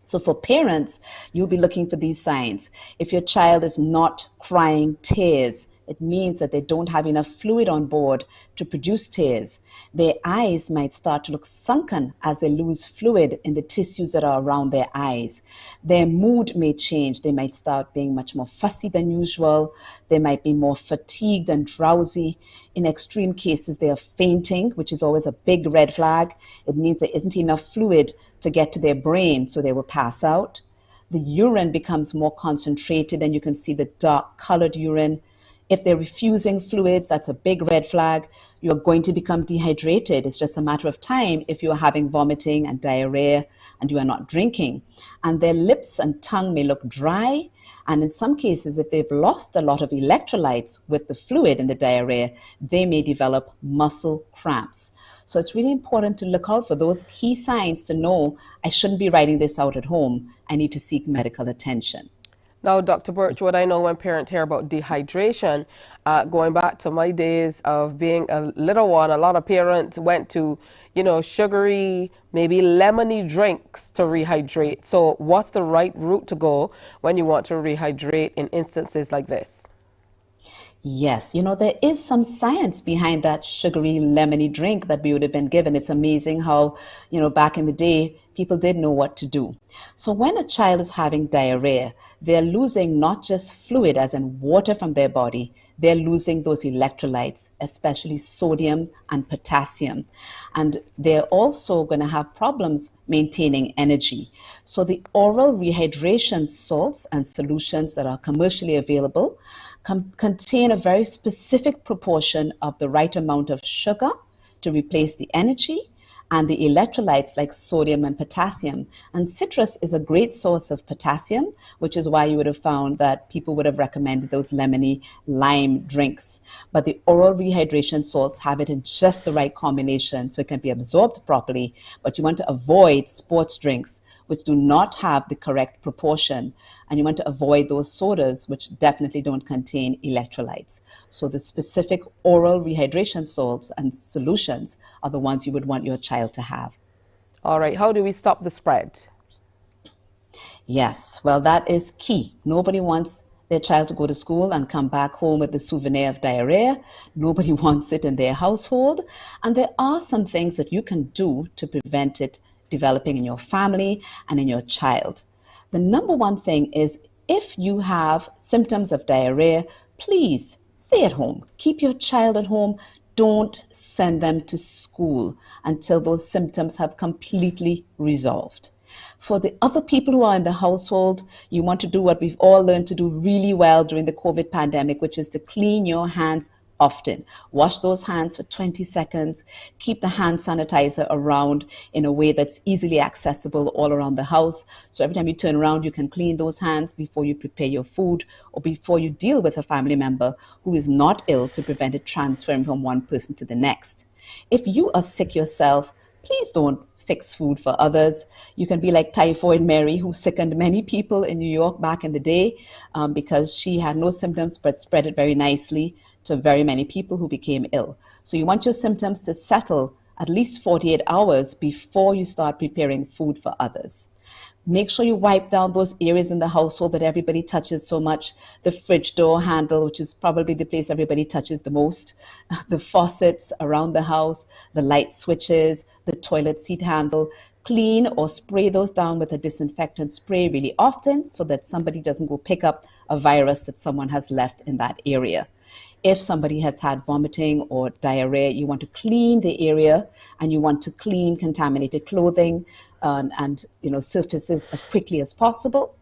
So for parents, you'll be looking for these signs. If your child is not crying tears, it means that they don't have enough fluid on board to produce tears. Their eyes might start to look sunken as they lose fluid in the tissues that are around their eyes. Their mood may change. They might start being much more fussy than usual. They might be more fatigued and drowsy. In extreme cases, they are fainting, which is always a big red flag. It means there isn't enough fluid to get to their brain, so they will pass out. The urine becomes more concentrated, and you can see the dark colored urine. If they're refusing fluids, that's a big red flag. You're going to become dehydrated. It's just a matter of time if you are having vomiting and diarrhea and you are not drinking. And their lips and tongue may look dry. And in some cases, if they've lost a lot of electrolytes with the fluid in the diarrhea, they may develop muscle cramps. So it's really important to look out for those key signs to know I shouldn't be writing this out at home. I need to seek medical attention. Now, Dr. Birchwood, I know when parents hear about dehydration, going back to my days of being a little one, a lot of parents went to, sugary, maybe lemony drinks to rehydrate. So what's the right route to go when you want to rehydrate in instances like this? Yes, there is some science behind that sugary lemony drink that we would have been given. It's amazing how, back in the day, people did know what to do. So when a child is having diarrhea, they're losing not just fluid, as in water from their body, they're losing those electrolytes, especially sodium and potassium. And they're also going to have problems maintaining energy. So the oral rehydration salts and solutions that are commercially available contain a very specific proportion of the right amount of sugar to replace the energy and the electrolytes like sodium and potassium. And citrus is a great source of potassium, which is why you would have found that people would have recommended those lemony lime drinks. But the oral rehydration salts have it in just the right combination so it can be absorbed properly. But you want to avoid sports drinks, which do not have the correct proportion. And you want to avoid those sodas, which definitely don't contain electrolytes. So the specific oral rehydration salts and solutions are the ones you would want your child to have. All right. How do we stop the spread? Yes, well, that is key. Nobody wants their child to go to school and come back home with the souvenir of diarrhea. Nobody wants it in their household. And there are some things that you can do to prevent it developing in your family and in your child. The number one thing is if you have symptoms of diarrhea, please stay at home. Keep your child at home. Don't send them to school until those symptoms have completely resolved. For the other people who are in the household, you want to do what we've all learned to do really well during the COVID pandemic, which is to clean your hands often. Wash those hands for 20 seconds. Keep the hand sanitizer around in a way that's easily accessible all around the house. So every time you turn around, you can clean those hands before you prepare your food or before you deal with a family member who is not ill, to prevent it transferring from one person to the next. If you are sick yourself, please don't fix food for others. You can be like Typhoid Mary, who sickened many people in New York back in the day because she had no symptoms but spread it very nicely to very many people who became ill. So you want your symptoms to settle at least 48 hours before you start preparing food for others. Make sure you wipe down those areas in the household that everybody touches so much. The fridge door handle, which is probably the place everybody touches the most. The faucets around the house, the light switches, the toilet seat handle. Clean or spray those down with a disinfectant spray really often so that somebody doesn't go pick up a virus that someone has left in that area. If somebody has had vomiting or diarrhea, you want to clean the area and you want to clean contaminated clothing and surfaces as quickly as possible.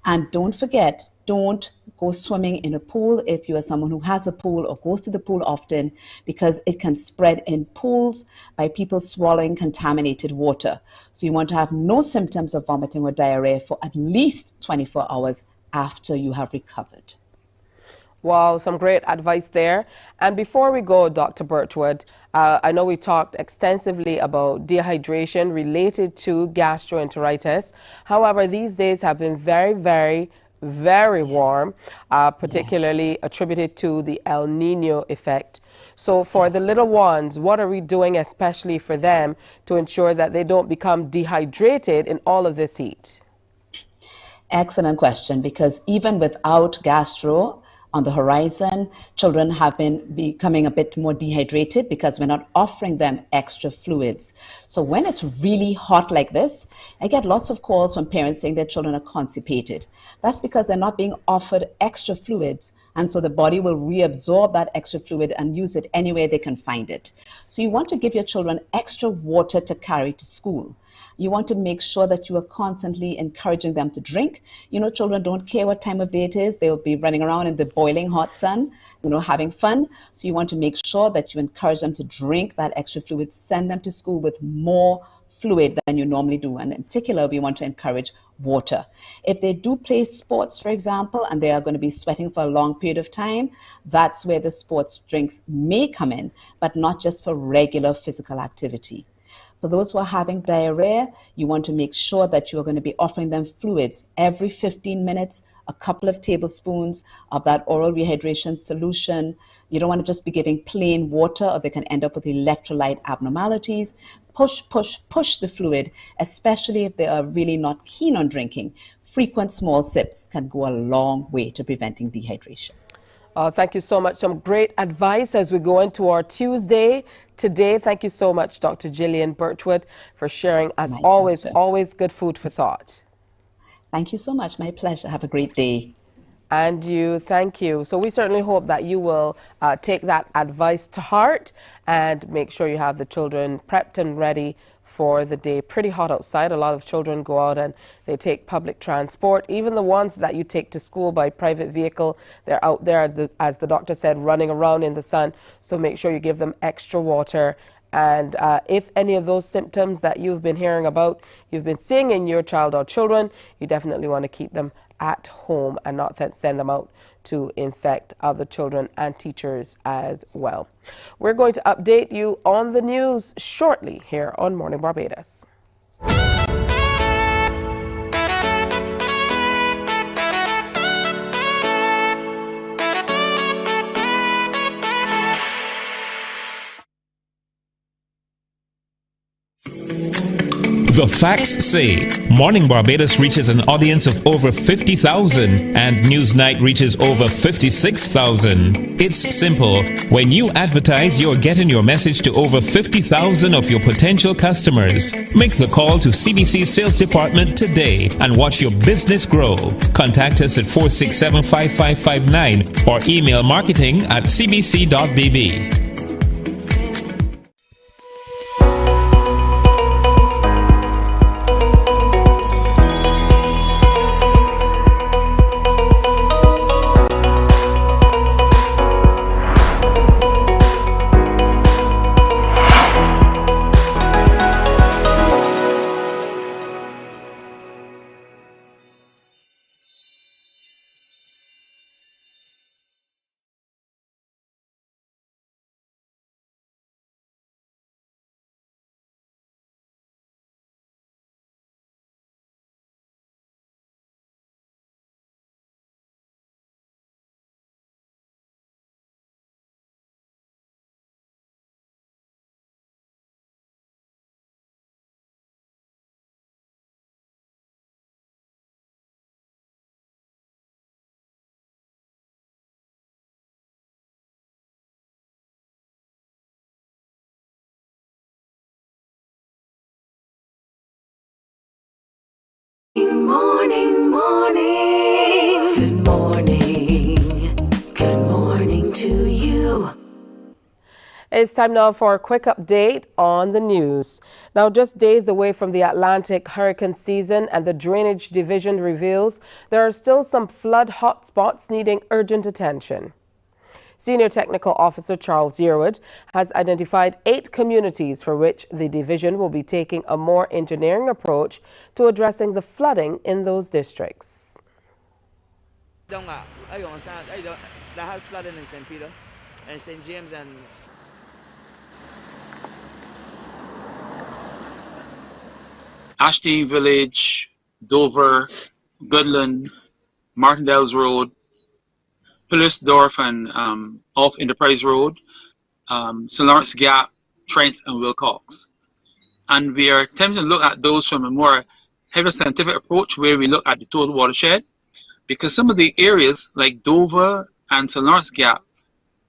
And don't forget, don't go swimming in a pool if you are someone who has a pool or goes to the pool often, because it can spread in pools by people swallowing contaminated water. So you want to have no symptoms of vomiting or diarrhea for at least 24 hours after you have recovered. Wow, some great advice there. And before we go, Dr. Birchwood, I know we talked extensively about dehydration related to gastroenteritis. However, these days have been very, very, very warm, particularly attributed to the El Nino effect. So for the little ones, what are we doing especially for them to ensure that they don't become dehydrated in all of this heat? Excellent question, because even without gastro on the horizon, children have been becoming a bit more dehydrated because we're not offering them extra fluids. So when it's really hot like this, I get lots of calls from parents saying their children are constipated. That's because they're not being offered extra fluids, and so the body will reabsorb that extra fluid and use it any way they can find it. So you want to give your children extra water to carry to school. You want to make sure that you are constantly encouraging them to drink. Children don't care what time of day it is. They'll be running around in the boiling hot sun, having fun. So you want to make sure that you encourage them to drink that extra fluid, send them to school with more fluid than you normally do. And in particular, we want to encourage water. If they do play sports, for example, and they are going to be sweating for a long period of time, that's where the sports drinks may come in, but not just for regular physical activity. For those who are having diarrhea, you want to make sure that you are going to be offering them fluids every 15 minutes, a couple of tablespoons of that oral rehydration solution. You don't want to just be giving plain water, or they can end up with electrolyte abnormalities. Push, push, push the fluid, especially if they are really not keen on drinking. Frequent small sips can go a long way to preventing dehydration. Thank you so much. Some great advice as we go into our Tuesday today. Thank you so much, Dr. Gillian Birchwood, for sharing, as always, good food for thought. Thank you so much. My pleasure. Have a great day. And you, thank you. So we certainly hope that you will take that advice to heart and make sure you have the children prepped and ready for the day. Pretty hot outside. A lot of children go out and they take public transport. Even the ones that you take to school by private vehicle, they're out there, as the doctor said, running around in the sun. So make sure you give them extra water. And if any of those symptoms that you've been hearing about, you've been seeing in your child or children, you definitely want to keep them at home and not send them out to infect other children and teachers as well. We're going to update you on the news shortly here on Morning Barbados. The facts say Morning Barbados reaches an audience of over 50,000 and Newsnight reaches over 56,000. It's simple. When you advertise, you're getting your message to over 50,000 of your potential customers. Make the call to CBC Sales Department today and watch your business grow. Contact us at 467-5559 or email marketing@cbc.bb. Morning, morning. Good morning. Good morning to you. It's time now for a quick update on the news. Now, just days away from the Atlantic hurricane season, and the Drainage Division reveals there are still some flood hotspots needing urgent attention. Senior Technical Officer Charles Yearwood has identified 8 communities for which the division will be taking a more engineering approach to addressing the flooding in those districts. That has flooding in St. Peter and St. James and Ashton Village, Dover, Goodland, Martindale's Road, Pillisdorf and off Enterprise Road, St. Lawrence Gap, Trent and Wilcox. And we are attempting to look at those from a more heavy scientific approach where we look at the total watershed, because some of the areas like Dover and St. Lawrence Gap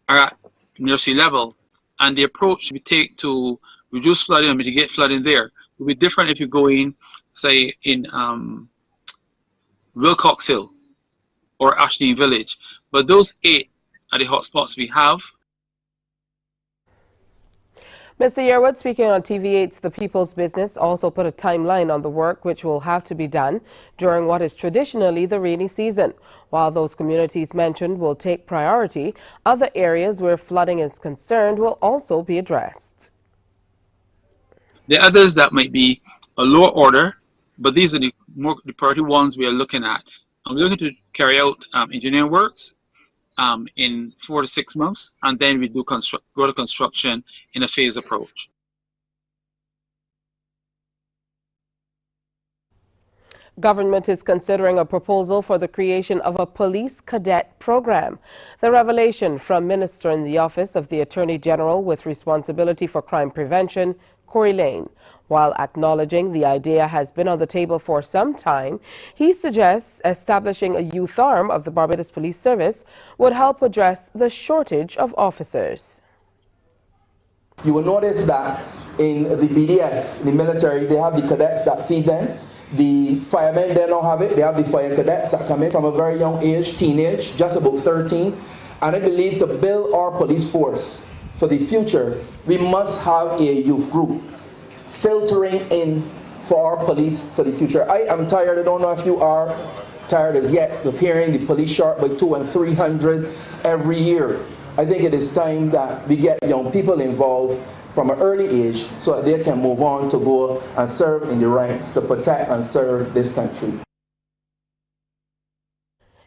are at near sea level, and the approach we take to reduce flooding and mitigate flooding there will be different if you go in, say, in Wilcox Hill or Ashton Village. But those 8 are the hotspots we have. Mr. Yearwood, speaking on TV8's The People's Business, also put a timeline on the work which will have to be done during what is traditionally the rainy season. While those communities mentioned will take priority, other areas where flooding is concerned will also be addressed. The others that might be a lower order, but these are the priority ones we are looking at. And we're looking to carry out engineering works in 4 to 6 months, and then we do go to construction in a phased approach. Government is considering a proposal for the creation of a police cadet program. The revelation from Minister in the Office of the Attorney General with responsibility for crime prevention, Corey Lane. While acknowledging the idea has been on the table for some time, he suggests establishing a youth arm of the Barbados Police Service would help address the shortage of officers. You will notice that in the BDF, the military, they have the cadets that feed them. The firemen, they don't have it. They have the fire cadets that come in from a very young age, teenage, just about 13. And I believe to build our police force for the future, we must have a youth group filtering in for our police for the future. I am tired, I don't know if you are tired as yet, of hearing the police short by 200 and 300 every year. I think it is time that we get young people involved from an early age so that they can move on to go and serve in the ranks to protect and serve this country.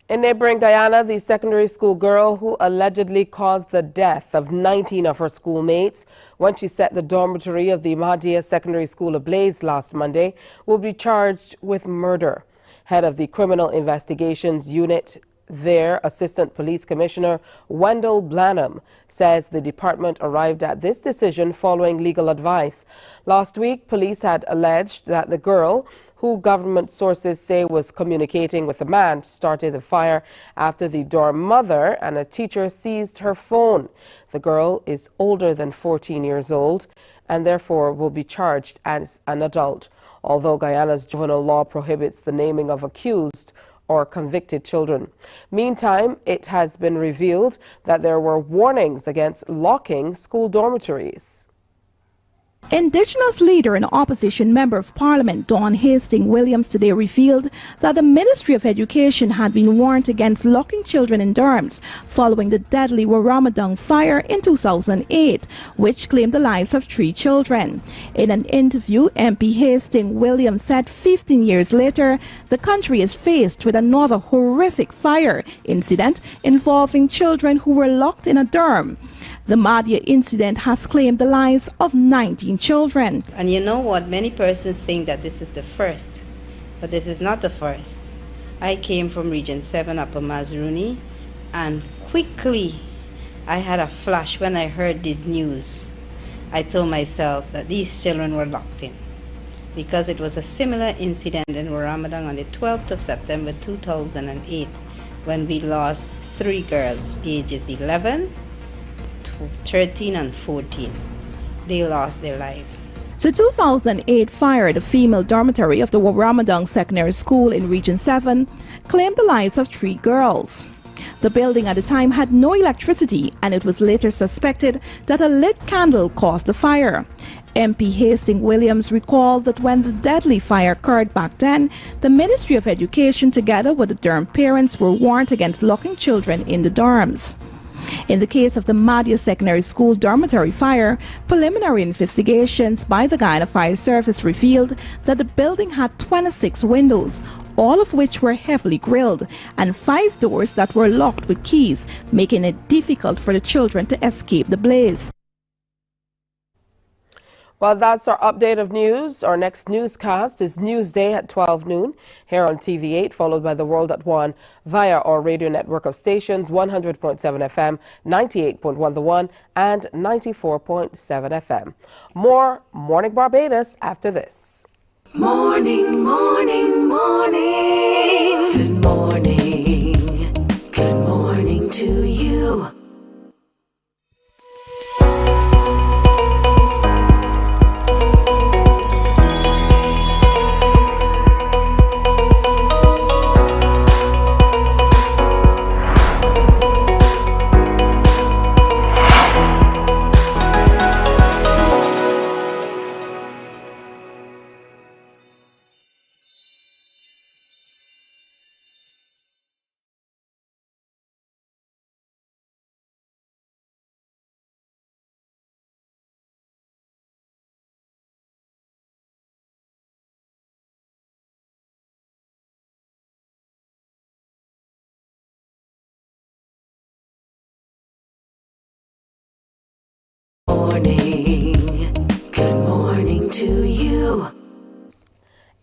In neighboring Guyana, the secondary school girl who allegedly caused the death of 19 of her schoolmates when she set the dormitory of the Mahdia Secondary School ablaze last Monday will be charged with murder. Head of the Criminal Investigations Unit there, Assistant Police Commissioner Wendell Blanham, says the department arrived at this decision following legal advice. Last week, police had alleged that the girl, who government sources say was communicating with a man, started the fire after the dorm mother and a teacher seized her phone. The girl is older than 14 years old and therefore will be charged as an adult, although Guyana's juvenile law prohibits the naming of accused or convicted children. Meantime, it has been revealed that there were warnings against locking school dormitories. Indigenous leader and opposition member of Parliament Dawn Hastings Williams today revealed that the Ministry of Education had been warned against locking children in dorms following the deadly Warramadung fire in 2008, which claimed the lives of 3 children. In an interview, MP Hastings Williams said 15 years later, the country is faced with another horrific fire incident involving children who were locked in a dorm. The Mahdia incident has claimed the lives of 19 children. And you know what? Many persons think that this is the first, but this is not the first. I came from Region 7 Upper Mazruni, and quickly I had a flash when I heard this news. I told myself that these children were locked in because it was a similar incident in Warramadung on the 12th of September 2008 when we lost 3 girls ages 11, 13 and 14. They lost their lives. The 2008 fire at the female dormitory of the Warramadung Secondary School in Region 7 claimed the lives of 3 girls. The building at the time had no electricity, and it was later suspected that a lit candle caused the fire. MP Hastings Williams recalled that when the deadly fire occurred back then, the Ministry of Education together with the dorm parents were warned against locking children in the dorms. In the case of the Mahdia Secondary School dormitory fire, preliminary investigations by the Guyana Fire Service revealed that the building had 26 windows, all of which were heavily grilled, and 5 doors that were locked with keys, making it difficult for the children to escape the blaze. Well, that's our update of news. Our next newscast is Newsday at 12 noon here on TV8, followed by The World at 1 via our radio network of stations 100.7 FM, 98.1 The One, and 94.7 FM. More Morning Barbados after this. Morning, morning, morning. Good morning. Good morning to you.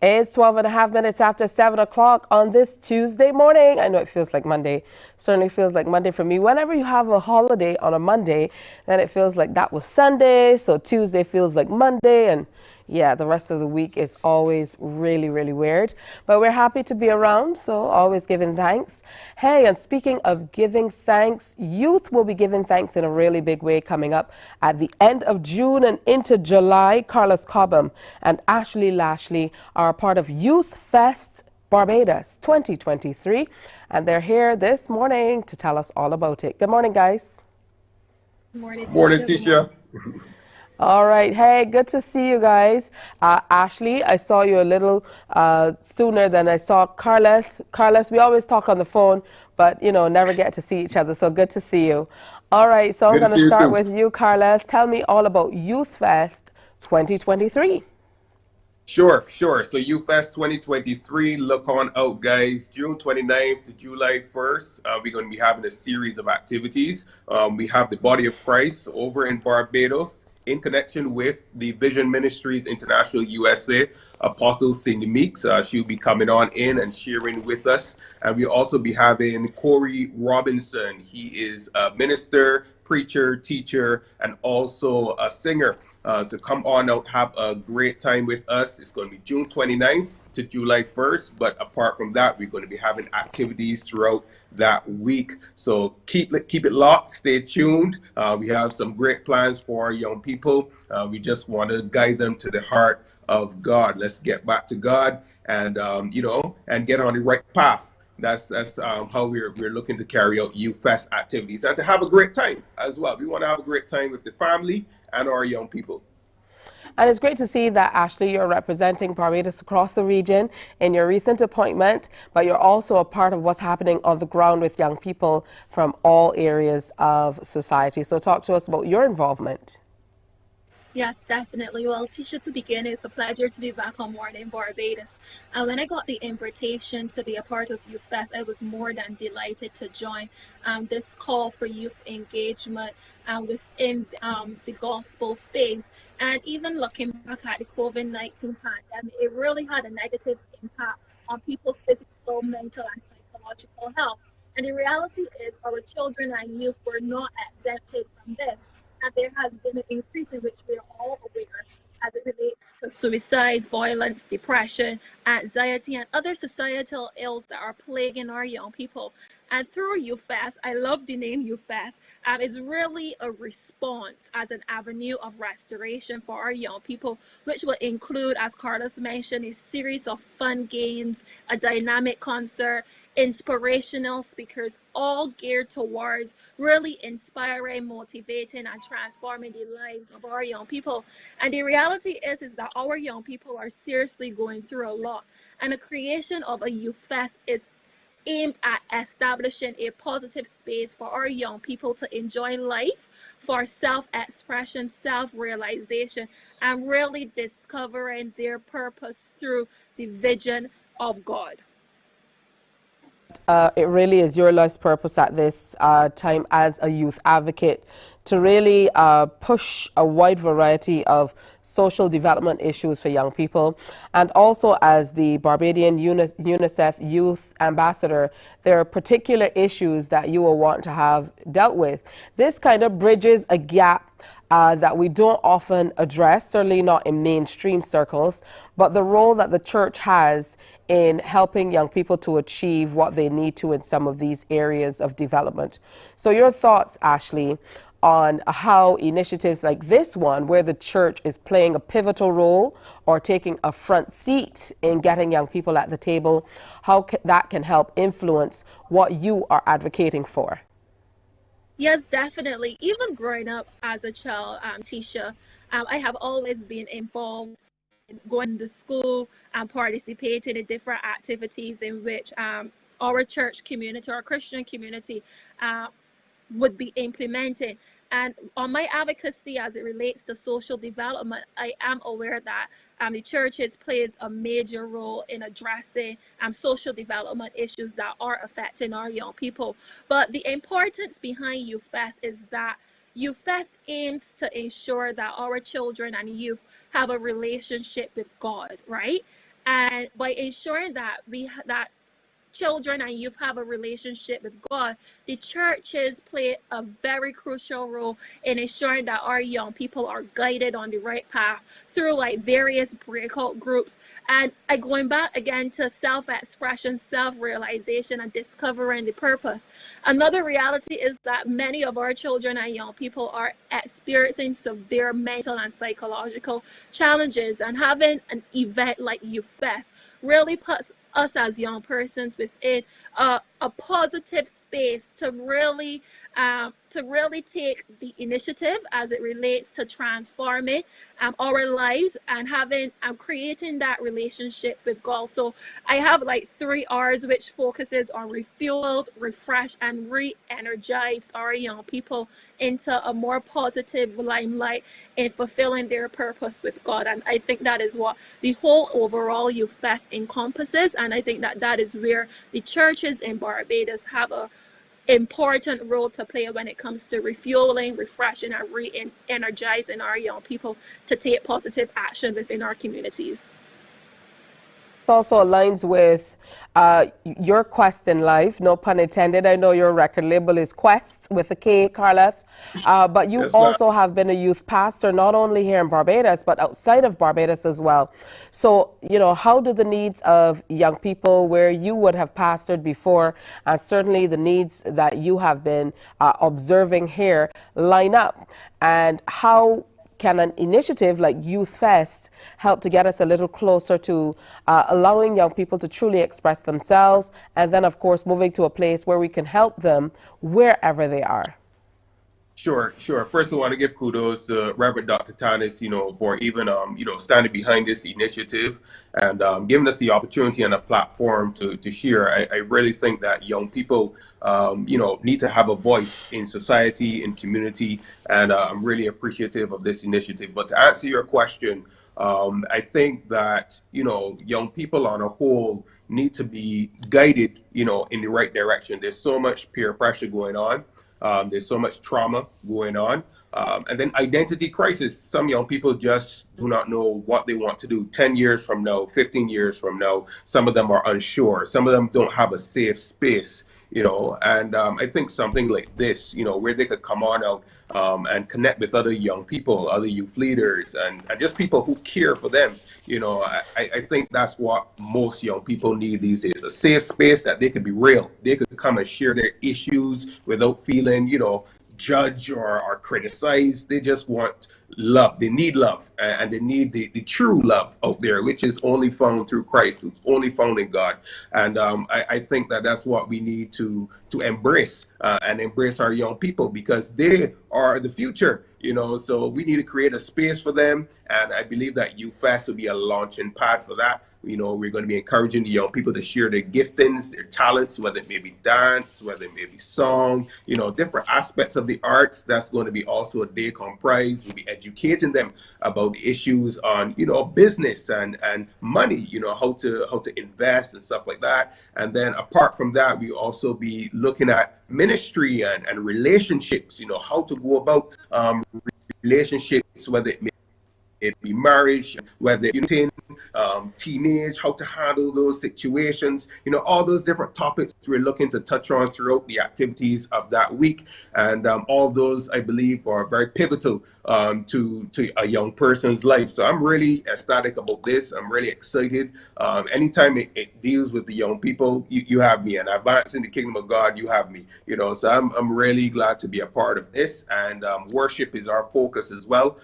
It's 12.5 minutes after 7 o'clock on this Tuesday morning. I know it feels like Monday. Certainly feels like Monday for me. Whenever you have a holiday on a Monday, then it feels like that was Sunday. So Tuesday feels like Monday. And yeah, the rest of the week is always really, really weird. But we're happy to be around, so always giving thanks. Hey, and speaking of giving thanks, youth will be giving thanks in a really big way coming up at the end of June and into July. Carlos Cobham and Ashley Lashley are a part of Youth Fest Barbados 2023, and they're here this morning to tell us all about it. Good morning, guys. Good morning, Morning, Tisha. All right. Hey, good to see you guys. Ashley, I saw you a little sooner than I saw Carlos. Carlos, we always talk on the phone, but, you know, never get to see each other. So good to see you. All right. So I'm going to start with you, Carlos. Tell me all about Youth Fest 2023. Sure. So Youth Fest 2023, look on out, guys. June 29th to July 1st, we're going to be having a series of activities. We have the Body of Christ over in Barbados, in connection with the Vision Ministries International USA, Apostle Cindy Meeks. She'll be coming on in and sharing with us. And we'll also be having Corey Robinson. He is a minister, preacher, teacher, and also a singer. So come on out, have a great time with us. It's going to be June 29th to July 1st. But apart from that, we're going to be having activities throughout that week. So keep it locked, stay tuned. We have some great plans for our young people. We just want to guide them to the heart of God. Let's get back to God and and get on the right path. That's how we're looking to carry out Youth Fest activities and to have a great time as well. We want to have a great time with the family and our young people. And it's great to see that, Ashley, you're representing Barbados across the region in your recent appointment, but you're also a part of what's happening on the ground with young people from all areas of society. So talk to us about your involvement. Yes, definitely. Well, Tisha, to begin, it's a pleasure to be back on Mornin Barbados. And when I got the invitation to be a part of Youth Fest, I was more than delighted to join this call for youth engagement within the gospel space. And even looking back at the COVID-19 pandemic, it really had a negative impact on people's physical, mental, and psychological health. And the reality is our children and youth were not exempted from this. And there has been an increase in which we are all aware as it relates to suicide, violence, depression, anxiety, and other societal ills that are plaguing our young people. And through Youth Fest, I love the name Youth Fest, it's really a response as an avenue of restoration for our young people, which will include, as Carlos mentioned, a series of fun games, a dynamic concert, inspirational speakers, all geared towards really inspiring, motivating, and transforming the lives of our young people. And the reality is that our young people are seriously going through a lot. And the creation of a Youth Fest is aimed at establishing a positive space for our young people to enjoy life, for self-expression, self-realization, and really discovering their purpose through the vision of God. It really is your life's purpose at this time as a youth advocate to really push a wide variety of social development issues for young people. And also as the Barbadian UNICEF Youth Ambassador, there are particular issues that you will want to have dealt with. This kind of bridges a gap that we don't often address, certainly not in mainstream circles, but the role that the church has in helping young people to achieve what they need to in some of these areas of development. So your thoughts, Ashley, on how initiatives like this one, where the church is playing a pivotal role or taking a front seat in getting young people at the table, how that can help influence what you are advocating for? Yes, definitely. Even growing up as a child, Tisha, I have always been involved in going to school and participating in different activities in which our church community, our Christian community, would be implementing. And on my advocacy as it relates to social development, I am aware that the churches plays a major role in addressing social development issues that are affecting our young people. But the importance behind Youth Fest is that Youth Fest aims to ensure that our children and youth have a relationship with God, right? And by ensuring that that children and youth have a relationship with God, the churches play a very crucial role in ensuring that our young people are guided on the right path through like various breakout groups. And going back again to self-expression, self-realization, and discovering the purpose. Another reality is that many of our children and young people are experiencing severe mental and psychological challenges, and having an event like Youth Fest really puts us as young persons within a positive space to really take the initiative as it relates to transforming our lives and having creating that relationship with God. So I have like 3 R's, which focuses on refueled, refreshed, and re-energized our young people into a more positive limelight in fulfilling their purpose with God. And I think that is what the whole overall Youth Fest encompasses. And I think that that is where the churches in Barbados have a important role to play when it comes to refueling, refreshing, and re-energizing our young people to take positive action within our communities. Also aligns with your quest in life, no pun intended. I know your record label is Quest with a K, Carlos, but you also have been a youth pastor, not only here in Barbados, but outside of Barbados as well. So, you know, how do the needs of young people where you would have pastored before, and certainly the needs that you have been observing here, line up? And how can an initiative like Youth Fest help to get us a little closer to allowing young people to truly express themselves, and then, of course, moving to a place where we can help them wherever they are? Sure. First, I want to give kudos to Reverend Dr. Tanis, for even, standing behind this initiative and giving us the opportunity and a platform to share. I really think that young people, need to have a voice in society, in community, and I'm really appreciative of this initiative. But to answer your question, I think that, young people on a whole need to be guided, in the right direction. There's so much peer pressure going on. There's so much trauma going on. And then identity crisis. Some young people just do not know what they want to do 10 years from now, 15 years from now. Some of them are unsure. Some of them don't have a safe space, and I think something like this, where they could come on out and connect with other young people, other youth leaders, and just people who care for them. I think that's what most young people need these days, a safe space that they could be real. They could come and share their issues without feeling, judged or criticized. They just want love. They need love, and they need the true love out there, which is only found through Christ. It's only found in God. And I think that that's what we need to embrace and embrace our young people, because they are the future. So we need to create a space for them, and I believe that Youth Fest will be a launching pad for that. We're going to be encouraging the young people to share their giftings, their talents, whether it may be dance, whether it may be song, different aspects of the arts. That's going to be also a day comprised. We'll be educating them about the issues on, business and money, how to invest and stuff like that. And then apart from that, we also be looking at ministry and relationships, how to go about relationships, whether it may be marriage, whether it's teenage, how to handle those situations, all those different topics we're looking to touch on throughout the activities of that week. And all those, I believe, are very pivotal to a young person's life. So I'm really ecstatic about this. I'm really excited. Anytime it deals with the young people, you have me, and advancing the kingdom of God, you have me, so I'm really glad to be a part of this. And worship is our focus as well.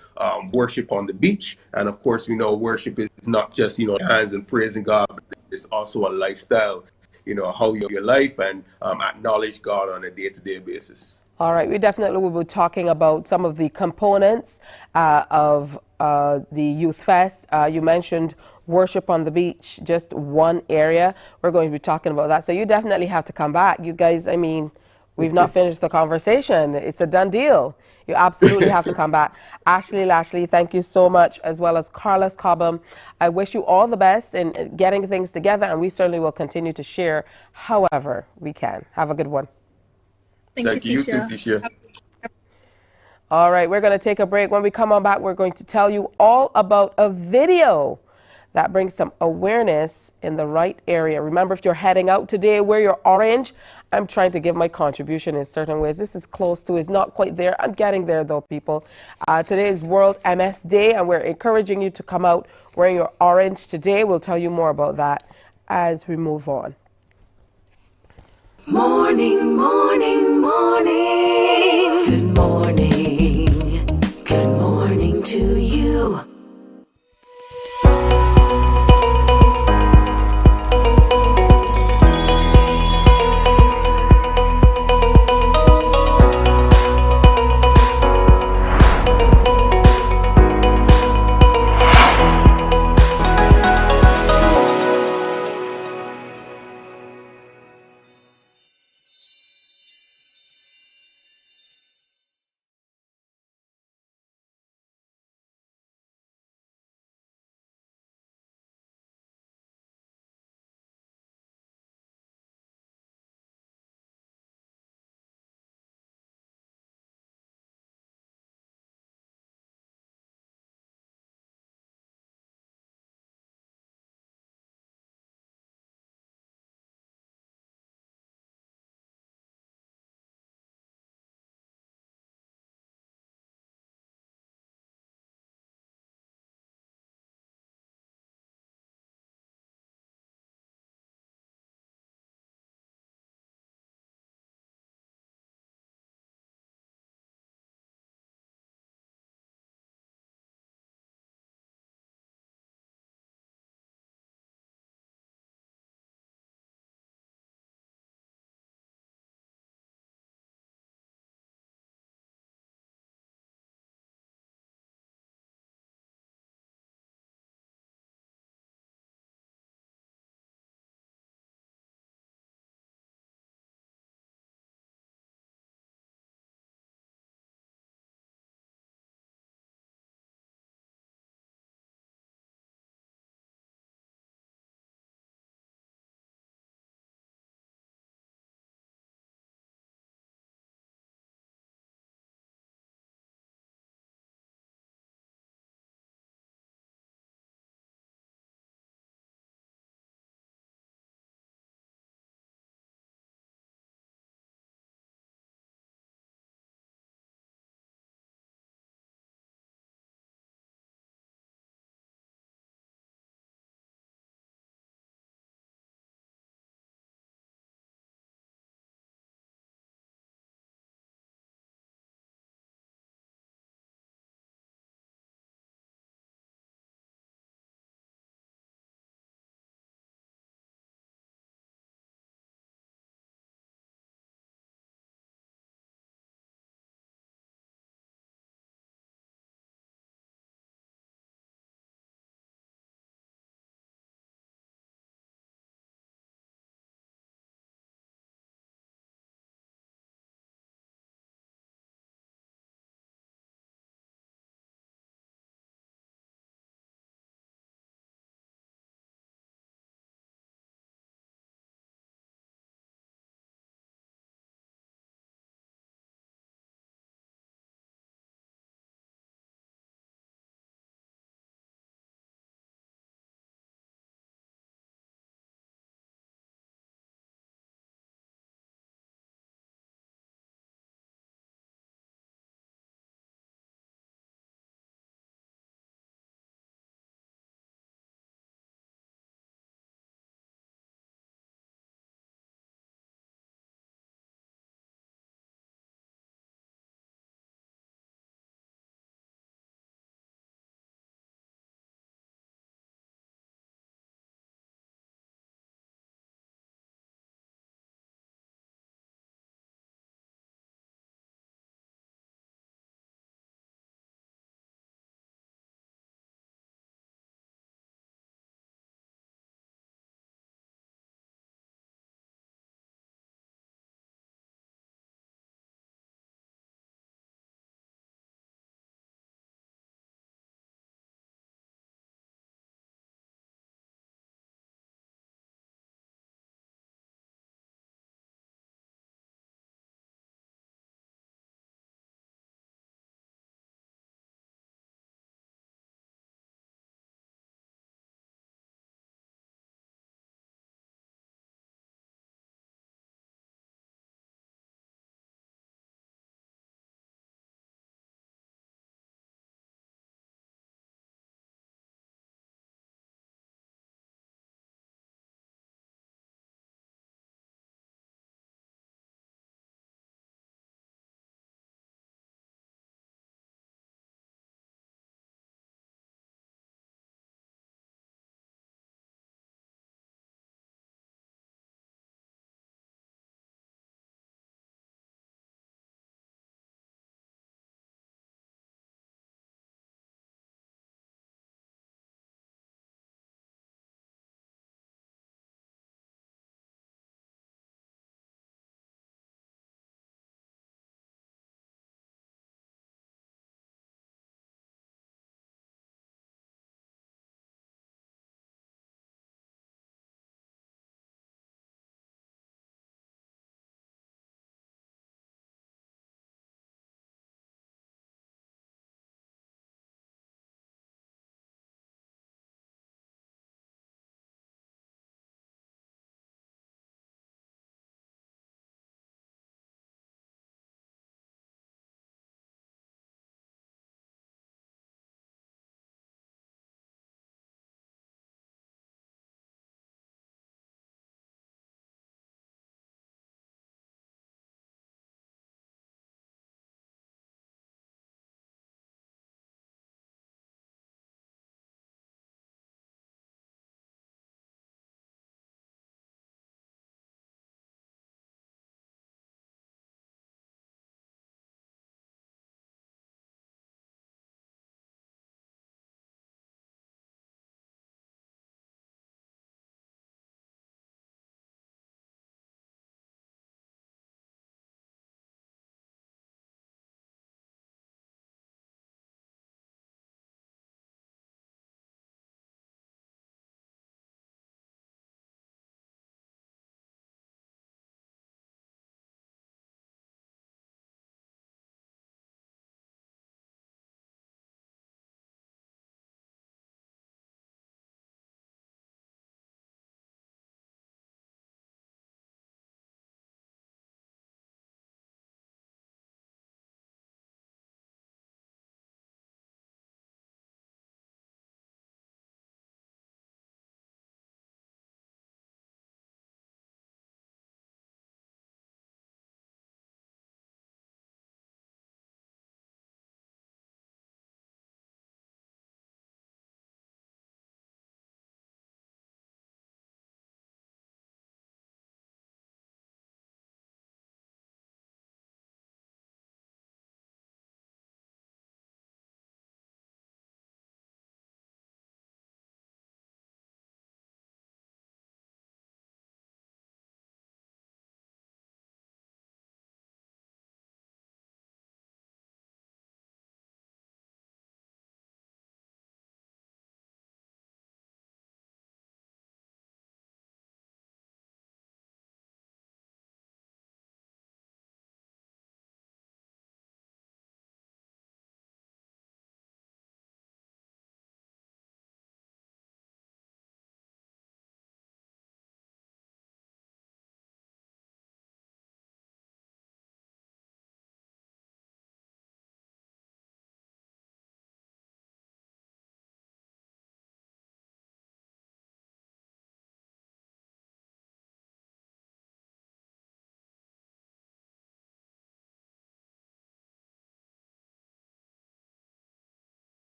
Worship on the beach. And of course, worship is not just, hands and praising God, but it's also a lifestyle, how you live your life and acknowledge God on a day-to-day basis. All right, we definitely will be talking about some of the components of the Youth Fest. You mentioned worship on the beach, just one area. We're going to be talking about that. So you definitely have to come back. You guys, I mean, we've not finished the conversation. It's a done deal. You absolutely have to come back. Ashley Lashley, thank you so much, as well as Carlos Cobham. I wish you all the best in getting things together, and we certainly will continue to share however we can. Have a good one. Thank you, Tisha. All right, we're going to take a break. When we come on back, we're going to tell you all about a video that brings some awareness in the right area. Remember, if you're heading out today, wear your orange. I'm trying to give my contribution in certain ways. This is close to, it's not quite there. I'm getting there though, people. Today is World MS Day, and we're encouraging you to come out wearing your orange today. We'll tell you more about that as we move on. Morning, morning, morning. Good morning. Good morning to you.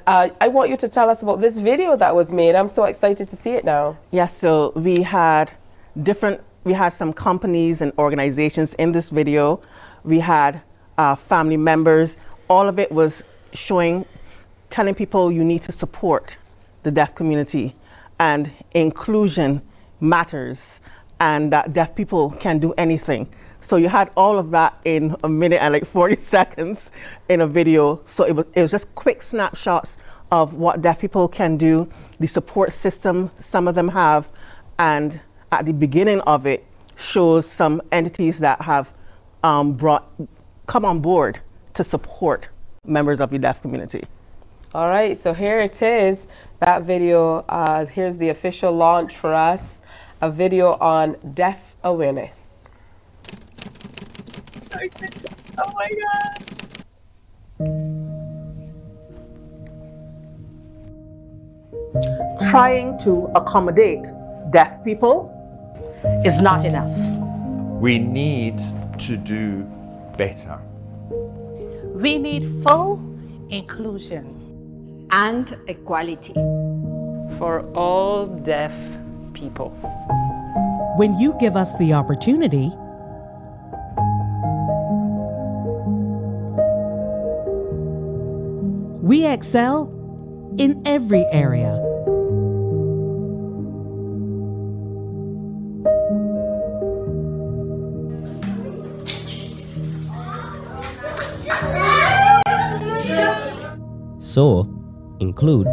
I want you to tell us about this video that was made. I'm so excited to see it now. Yes, so we had some companies and organizations in this video. We had family members. All of it was telling people you need to support the deaf community, and inclusion matters, and that deaf people can do anything. So you had all of that in a minute and like 40 seconds in a video. So it was just quick snapshots of what deaf people can do, the support system some of them have, and at the beginning of it shows some entities that have come on board to support members of the deaf community. All right, so here it is, that video. Here's the official launch for us, a video on deaf awareness. Oh my God. Trying to accommodate deaf people is not enough. We need to do better. We need full inclusion and equality for all deaf people. When you give us the opportunity, we excel in every area. So, include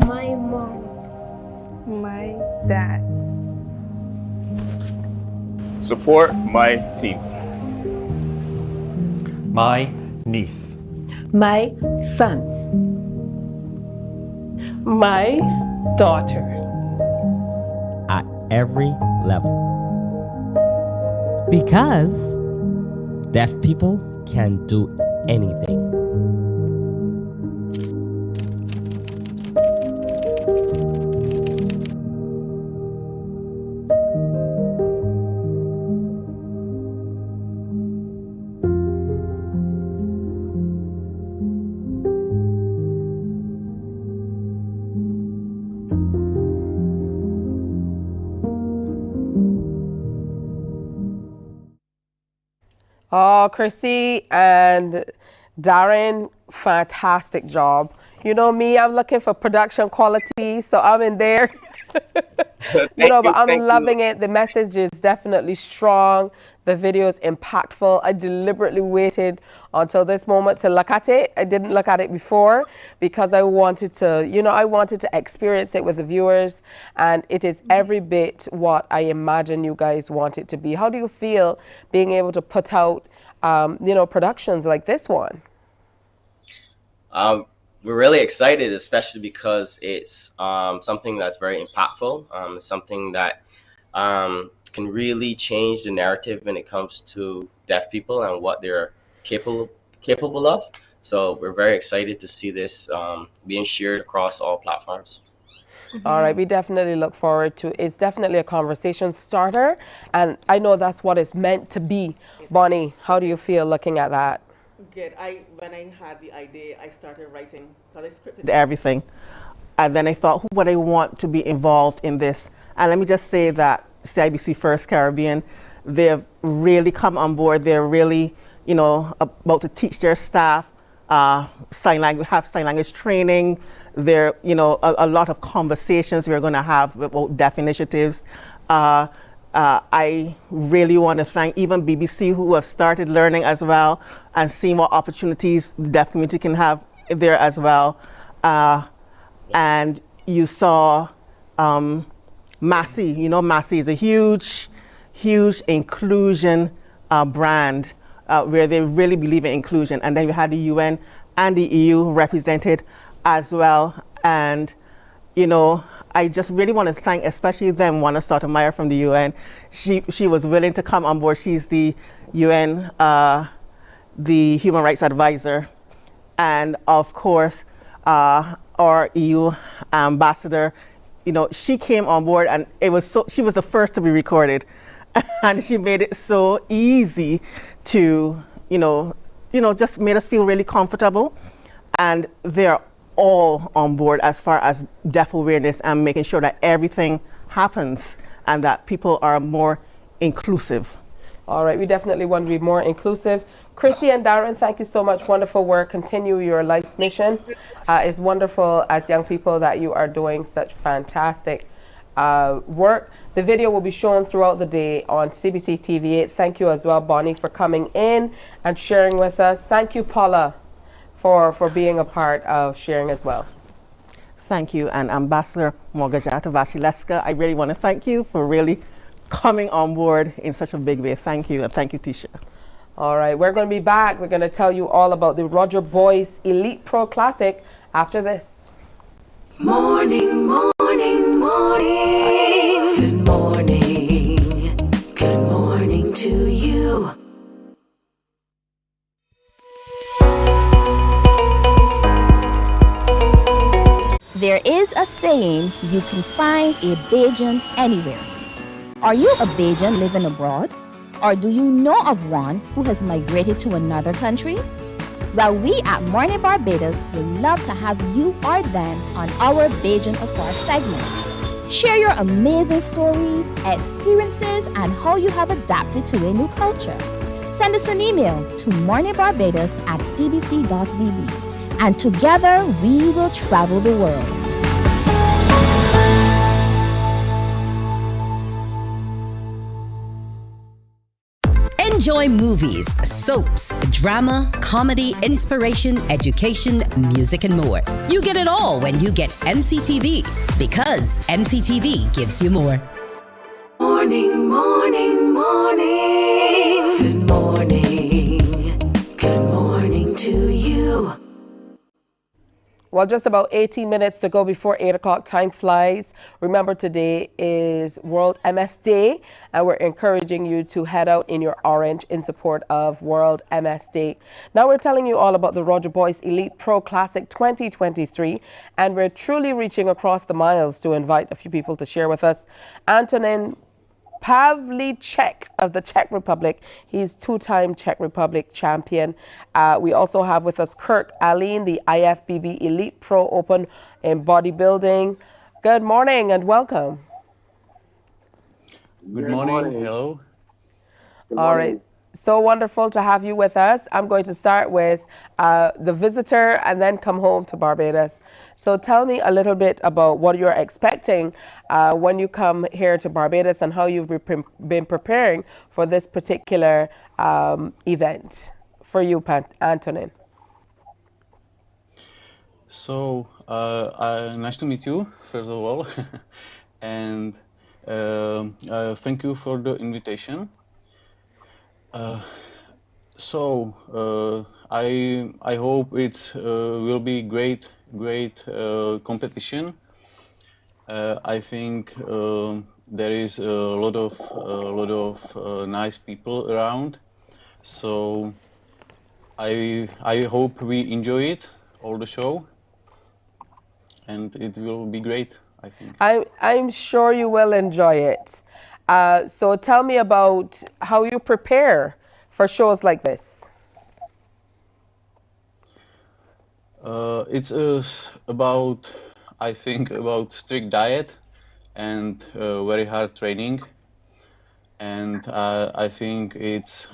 my mom, my dad, support my team, my niece, my son, my daughter, at every level. Because deaf people can do anything. Oh, Chrissy and Darren, fantastic job. You know me, I'm looking for production quality, so I'm in there. But I'm loving it. The message is definitely strong. The video is impactful. I deliberately waited until this moment to look at it. I didn't look at it before because I wanted to, I wanted to experience it with the viewers, and it is every bit what I imagine you guys want it to be. How do you feel being able to put out, productions like this one? We're really excited, especially because it's something that's very impactful. It's something that can really change the narrative when it comes to deaf people and what they're capable of. So we're very excited to see this being shared across all platforms. All right, we definitely look forward to it. It's definitely a conversation starter, and I know that's what it's meant to be. Bonnie, how do you feel looking at that? Good. When I had the idea, I started writing, because I scripted everything. And then I thought, who would I want to be involved in this? And let me just say that CIBC First Caribbean, they've really come on board. They're really, about to teach their staff sign language training. There, a lot of conversations we're going to have about deaf initiatives. I really want to thank even BBC, who have started learning as well and seeing what opportunities the deaf community can have there as well. And you saw Massey. Massey is a huge inclusion brand where they really believe in inclusion. And then we had the UN and the EU represented as well. And, I just really want to thank especially them, Juana Sotomayor from the UN. She was willing to come on board. She's the UN, the Human Rights Advisor. And of course, our EU ambassador, she came on board, and she was the first to be recorded. And she made it so easy to, just made us feel really comfortable. And they're all on board as far as deaf awareness and making sure that everything happens and that people are more inclusive. All right, we definitely want to be more inclusive. Chrissy and Darren, thank you so much. Wonderful work. Continue your life's mission. It's wonderful as young people that you are doing such fantastic work. The video will be shown throughout the day on CBC TV8. Thank you as well, Bonnie, for coming in and sharing with us. Thank you, Paula, for being a part of sharing as well. Thank you. And Ambassador Morgajata Vashileska, I really want to thank you for really coming on board in such a big way. Thank you, and thank you, Tisha. All right, we're going to be back. We're going to tell you all about the Roger Boyce Elite Pro Classic after this. Morning, morning, morning. Good morning. Good morning to you. There is a saying, you can find a Bajan anywhere. Are you a Bajan living abroad? Or do you know of one who has migrated to another country? Well, we at Mornin Barbados would love to have you or them on our Bajan Afar segment. Share your amazing stories, experiences, and how you have adapted to a new culture. Send us an email to morninbarbados@cbc.bb, and together we will travel the world. Enjoy movies, soaps, drama, comedy, inspiration, education, music, and more. You get it all when you get MCTV, because MCTV gives you more. Morning, morning, morning. Good morning. Good morning to you. Well, just about 18 minutes to go before 8 o'clock. Time flies. Remember, today is World MS Day, and we're encouraging you to head out in your orange in support of World MS Day. Now we're telling you all about the Roger Boyce Elite Pro Classic 2023, and we're truly reaching across the miles to invite a few people to share with us. Antonin Pavlicek of the Czech Republic. He's two-time Czech Republic champion. We also have with us Kirk Aline, the IFBB Elite Pro Open in bodybuilding. Good morning and welcome. Good morning. Hello. All right. So wonderful to have you with us. I'm going to start with the visitor and then come home to Barbados. So tell me a little bit about what you're expecting when you come here to Barbados and how you've been preparing for this particular event for you, Antonin. So, nice to meet you, first of all. And thank you for the invitation. I hope it will be great competition. I think there is a lot of nice people around. So I hope we enjoy it, all the show, and it will be great, I think. I'm sure you will enjoy it. So tell me about how you prepare for shows like this. It's about, I think, about strict diet and very hard training. And I think it's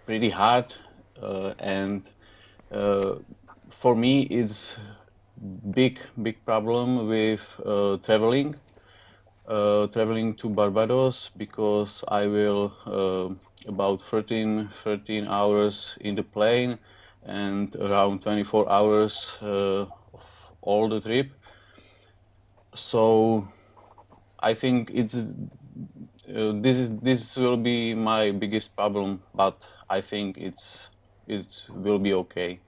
pretty hard. And for me, it's big problem with traveling to Barbados, because I will about 13 hours in the plane and around 24 hours of all the trip. So I think it's this will be my biggest problem, but I think it will be okay.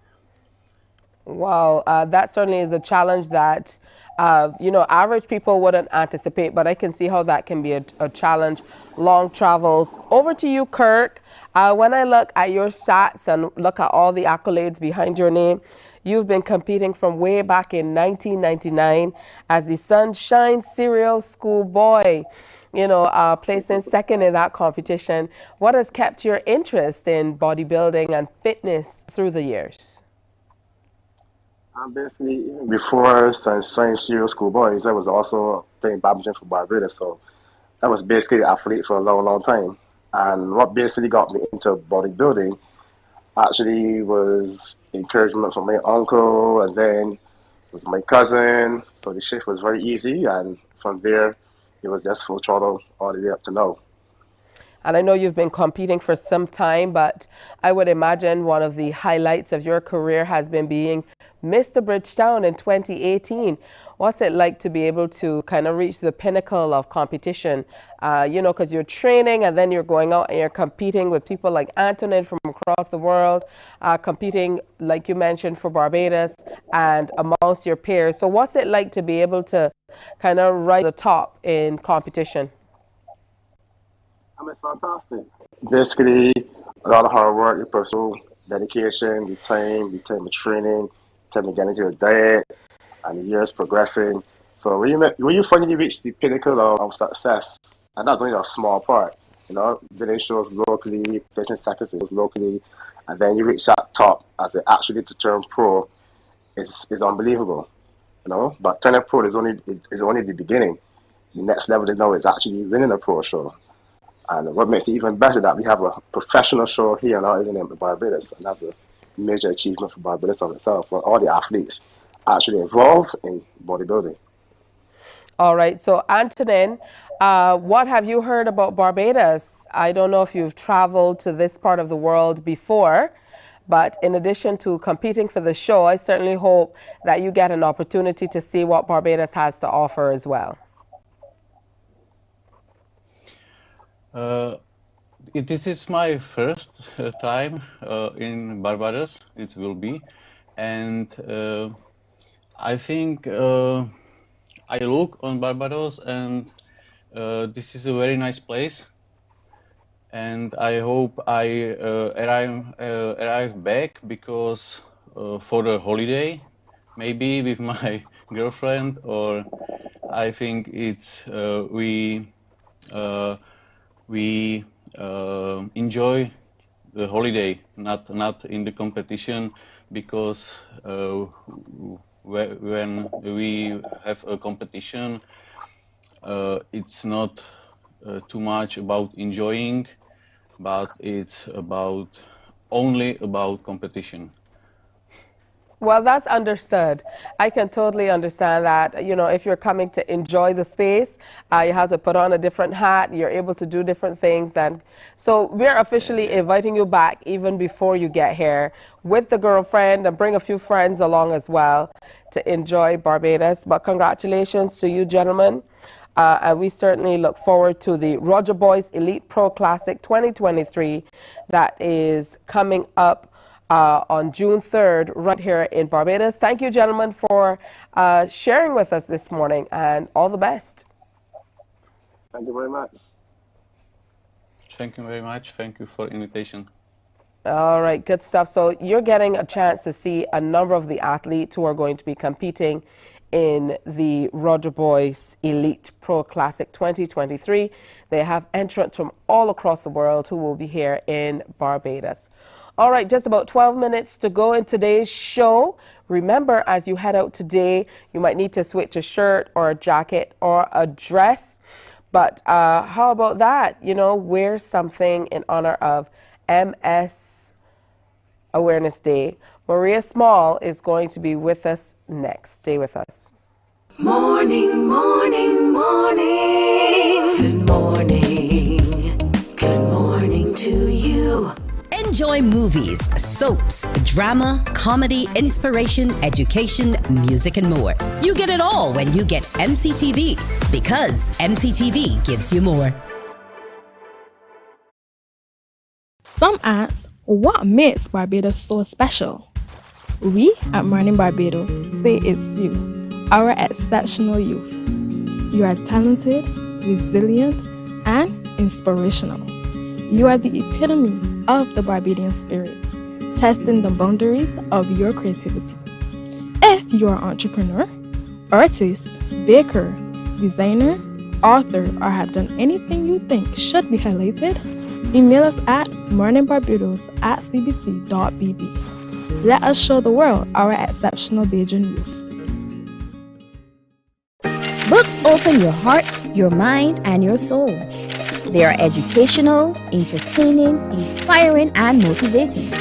Wow, that certainly is a challenge that average people wouldn't anticipate, but I can see how that can be a challenge. Long travels. Over to you, Kirk. When I look at your stats and look at all the accolades behind your name, you've been competing from way back in 1999 as the Sunshine Serial School Boy, placing second in that competition. What has kept your interest in bodybuilding and fitness through the years? Basically, before Sunshine Shield Schoolboys, I was also playing badminton for Barbados. So I was basically an athlete for a long, long time. And what basically got me into bodybuilding actually was encouragement from my uncle and then with my cousin. So the shift was very easy. And from there, it was just full throttle all the way up to now. And I know you've been competing for some time, but I would imagine one of the highlights of your career has been being Mr. Bridgetown in 2018. What's it like to be able to kind of reach the pinnacle of competition? You know, because you're training and then you're going out and you're competing with people like Antonin from across the world, competing, like you mentioned, for Barbados and amongst your peers. So what's it like to be able to kind of rise to the top in competition? I mean, it's fantastic. Basically, a lot of hard work, you pursue dedication, the time of training, time of getting into your diet, and the years progressing. So when you finally reach the pinnacle of success, and that's only a small part, you know, winning shows locally, placing second locally, and then you reach that top as they actually to turn pro, is unbelievable, you know. But turning pro is only the beginning. The next level now is actually winning a pro show. And what makes it even better that we have a professional show here in our island in Barbados, and that's a major achievement for Barbados on itself, for all the athletes actually involved in bodybuilding. All right, so Antonin, what have you heard about Barbados? I don't know if you've traveled to this part of the world before, but in addition to competing for the show, I certainly hope that you get an opportunity to see what Barbados has to offer as well. This is my first time in Barbados, it will be, and I think I look on Barbados and this is a very nice place, and I hope I arrive back because for the holiday, maybe with my girlfriend, or I think it's we enjoy the holiday, not in the competition, because when we have a competition, it's not too much about enjoying, but it's only about competition. Well, that's understood. I can totally understand that. You know, if you're coming to enjoy the space, you have to put on a different hat. You're able to do different things. So we're officially inviting you back even before you get here with the girlfriend, and bring a few friends along as well to enjoy Barbados. But congratulations to you, gentlemen. And we certainly look forward to the Roger Boys Elite Pro Classic 2023 that is coming up on June 3rd, right here in Barbados. Thank you, gentlemen, for sharing with us this morning, and all the best. Thank you very much. Thank you very much. Thank you for the invitation. All right, good stuff. So you're getting a chance to see a number of the athletes who are going to be competing in the Roger Boys Elite Pro Classic 2023. They have entrants from all across the world who will be here in Barbados. All right, just about 12 minutes to go in today's show. Remember, as you head out today, you might need to switch a shirt or a jacket or a dress. But how about that? You know, wear something in honor of MS Awareness Day. Maria Small is going to be with us next. Stay with us. Morning, morning, morning. Good morning. Good morning to you. Enjoy movies, soaps, drama, comedy, inspiration, education, music, and more. You get it all when you get MCTV, because MCTV gives you more. Some ask, what makes Barbados so special? We at Mornin Barbados say it's you, our exceptional youth. You are talented, resilient, and inspirational. You are the epitome of the Barbadian spirit, testing the boundaries of your creativity. If you are an entrepreneur, artist, baker, designer, author, or have done anything you think should be highlighted, email us at morninbarbados@cbc.bb. Let us show the world our exceptional Bajan youth. Books open your heart, your mind, and your soul. They are educational, entertaining, inspiring, and motivating.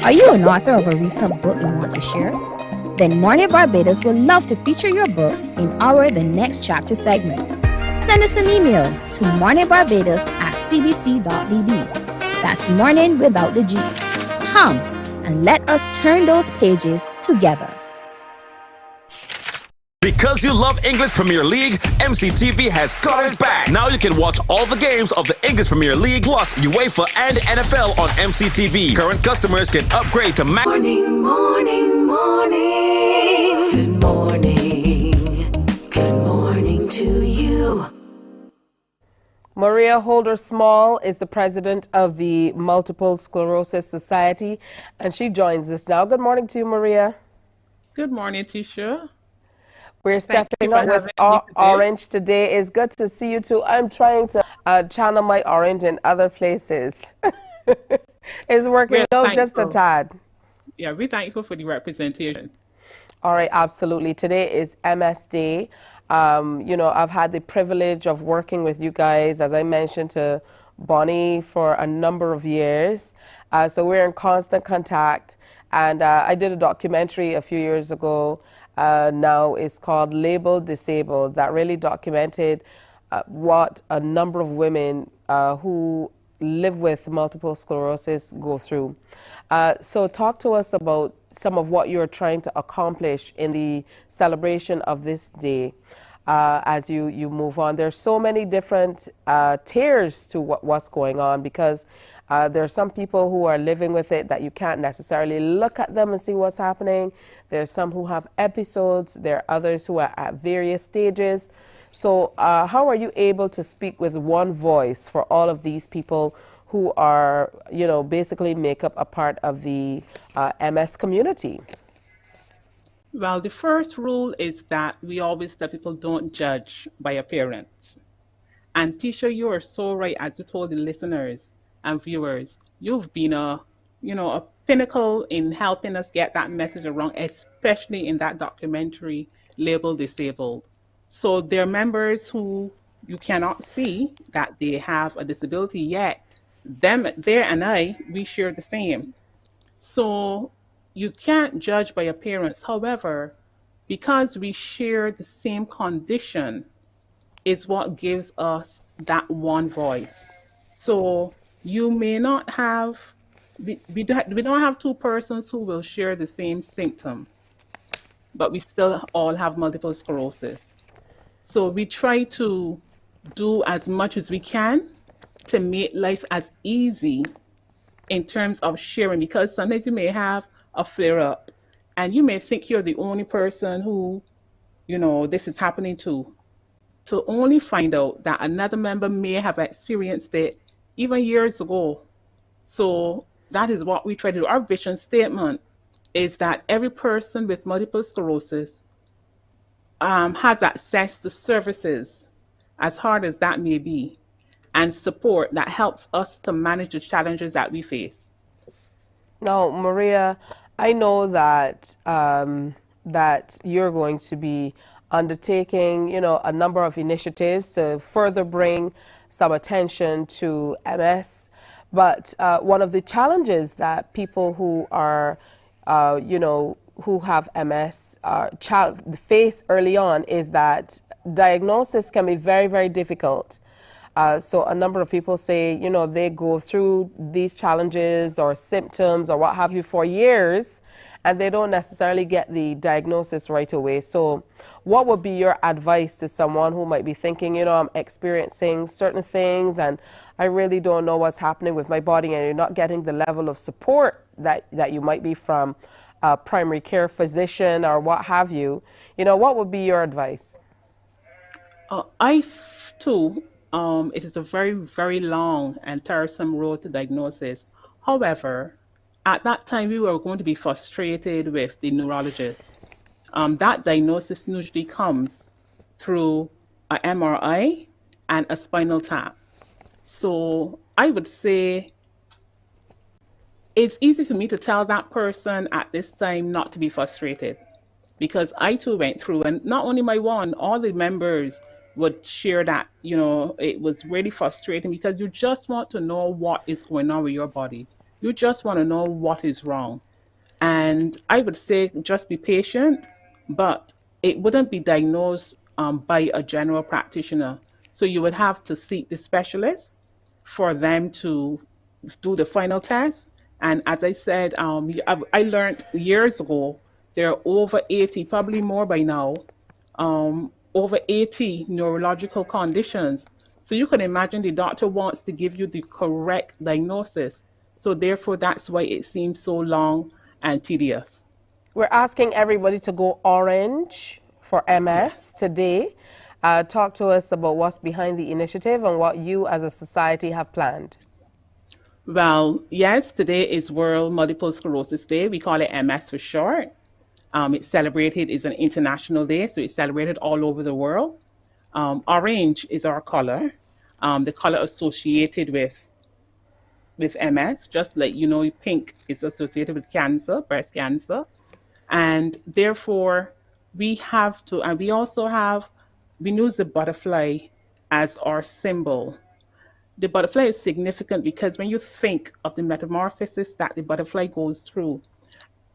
Are you an author of a recent book you want to share? Then Mornin Barbados would love to feature your book in our The Next Chapter segment. Send us an email to morninbarbados@cbc.bb. That's morning without the G. Come and let us turn those pages together. Because you love English Premier League, MCTV has got it back. Now you can watch all the games of the English Premier League plus UEFA and NFL on MCTV. Current customers can upgrade to Morning, morning, morning. Good morning. Good morning to you. Maria Holder-Small is the president of the Multiple Sclerosis Society, and she joins us now. Good morning to you, Maria. Good morning, Tisha. We're stepping up with orange today. It's good to see you too. I'm trying to channel my orange in other places. It's working out just a tad. Yeah, we're thankful for the representation. All right, absolutely. Today is MS Day. You know, I've had the privilege of working with you guys, as I mentioned to Bonnie, for a number of years. So we're in constant contact. And I did a documentary a few years ago. Now it's called Labeled Disabled, that really documented what a number of women who live with multiple sclerosis go through. So talk to us about some of what you're trying to accomplish in the celebration of this day as you move on. There's so many different tiers to what's going on, because there are some people who are living with it that you can't necessarily look at them and see what's happening. There's some who have episodes. There are others who are at various stages. So how are you able to speak with one voice for all of these people who are, you know, basically make up a part of the MS community? Well, the first rule is that we always tell people don't judge by appearance. And Tisha, you are so right, as you told the listeners and viewers. You've been a pinnacle in helping us get that message around, especially in that documentary Labeled Disabled. So there are members who you cannot see that they have a disability yet. There and I, we share the same. So you can't judge by appearance. However, because we share the same condition is what gives us that one voice. So you may not have, we don't have two persons who will share the same symptom, but we still all have multiple sclerosis. So we try to do as much as we can to make life as easy in terms of sharing, because sometimes you may have a flare up and you may think you're the only person who, you know, this is happening to only find out that another member may have experienced it even years ago. So that is what we try to do. Our vision statement is that every person with multiple sclerosis has access to services, as hard as that may be, and support that helps us to manage the challenges that we face. Now, Maria, I know that that you're going to be undertaking, you know, a number of initiatives to further bring some attention to MS. But one of the challenges that people who are, you know, who have MS face early on is that diagnosis can be very, very difficult. So a number of people say, you know, they go through these challenges or symptoms or what have you for years, and they don't necessarily get the diagnosis right away. So what would be your advice to someone who might be thinking, you know, I'm experiencing certain things and I really don't know what's happening with my body, and you're not getting the level of support that you might be from a primary care physician or what have you? You know, what would be your advice? It is a very, very long and tiresome road to diagnosis. However, at that time, we were going to be frustrated with the neurologist. That diagnosis usually comes through an MRI and a spinal tap. So I would say it's easy for me to tell that person at this time not to be frustrated, because I too went through, and not only my one, all the members would share that, you know, it was really frustrating because you just want to know what is going on with your body. You just want to know what is wrong. And I would say just be patient, but it wouldn't be diagnosed by a general practitioner. So you would have to seek the specialist for them to do the final test. And as I said, I learned years ago, there are over 80, probably more by now, over 80 neurological conditions. So you can imagine the doctor wants to give you the correct diagnosis. So therefore, that's why it seems so long and tedious. We're asking everybody to go orange for MS today. Talk to us about what's behind the initiative and what you as a society have planned. Well, yes, today is World Multiple Sclerosis Day. We call it MS for short. It's celebrated, it's an international day, so it's celebrated all over the world. Orange is our color, the color associated with MS, just like, you know, pink is associated with cancer, breast cancer. And therefore, we have to, and we also have, we use the butterfly as our symbol. The butterfly is significant because when you think of the metamorphosis that the butterfly goes through,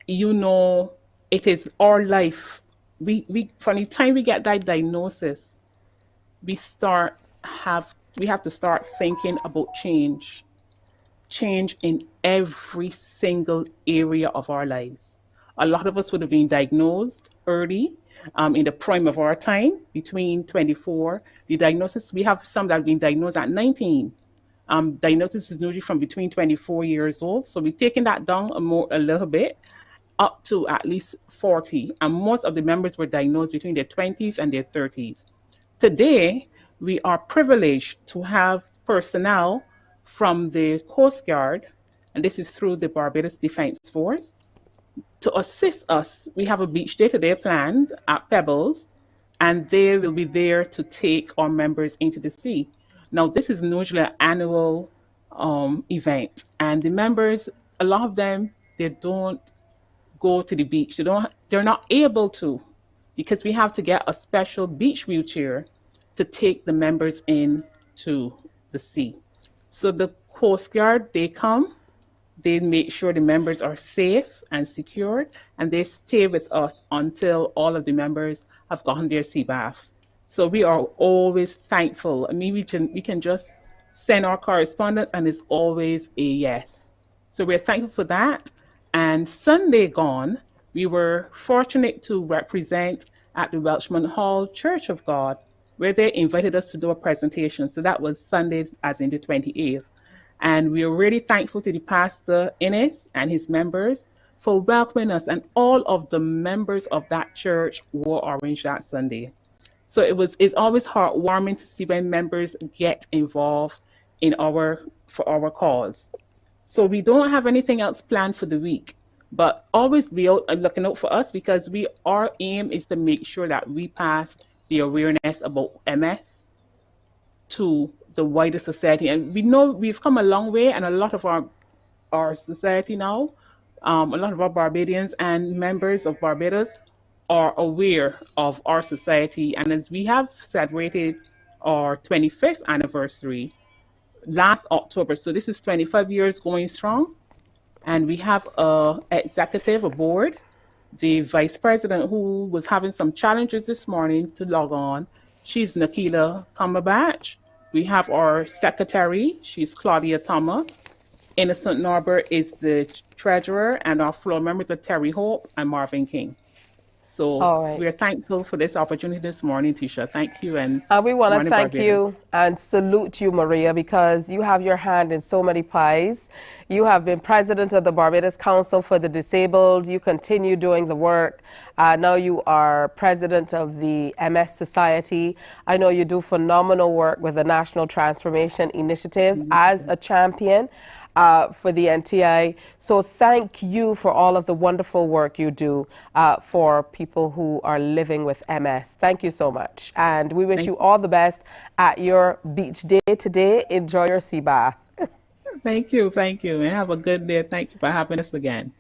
you know, it is our life. We from the time we get that diagnosis, we have to start thinking about change in every single area of our lives. A lot of us would have been diagnosed early, in the prime of our time, between 24. The diagnosis, we have some that have been diagnosed at 19. Diagnosis is usually from between 24 years old. So we've taken that down a little bit, up to at least 40. And most of the members were diagnosed between their 20s and their 30s. Today, we are privileged to have personnel from the Coast Guard, and this is through the Barbados Defense Force, to assist us. We have a beach day today planned at Pebbles, and they will be there to take our members into the sea. Now, this is usually an annual event, and the members, a lot of them, they don't go to the beach. They're not able to, because we have to get a special beach wheelchair to take the members into the sea. So the Coast Guard, they come, they make sure the members are safe and secured, and they stay with us until all of the members have gotten their sea bath. So we are always thankful. I mean, we can just send our correspondence and it's always a yes. So we're thankful for that. And Sunday gone, we were fortunate to represent at the Welshman Hall Church of God, where they invited us to do a presentation. So that was Sunday, as in the 28th. And we are really thankful to the pastor Innes and his members for welcoming us. And all of the members of that church wore orange that Sunday. So it's always heartwarming to see when members get involved in for our cause. So we don't have anything else planned for the week, but always be looking out for us, because our aim is to make sure that we pass the awareness about MS to the wider society. And we know we've come a long way, and a lot of our society now, a lot of our Barbadians and members of Barbados are aware of our society. And as we have celebrated our 25th anniversary last October, so this is 25 years going strong, and we have a board, the vice president, who was having some challenges this morning to log on. She's Nakila Cumberbatch. We have our secretary, she's Claudia Thomas. Innocent Norbert is the treasurer, and our floor members are Terry Hope and Marvin King. So we're thankful for this opportunity this morning, Tisha. Thank you. And we want to thank you and salute you, Maria, because you have your hand in so many pies. You have been president of the Barbados Council for the Disabled. You continue doing the work. Now you are president of the MS Society. I know you do phenomenal work with the National Transformation Initiative as a champion for the NTI. So thank you for all of the wonderful work you do for people who are living with MS. Thank you so much. And we wish you all the best at your beach day today. Enjoy your sea bath. Thank you, and have a good day. Thank you for having us again.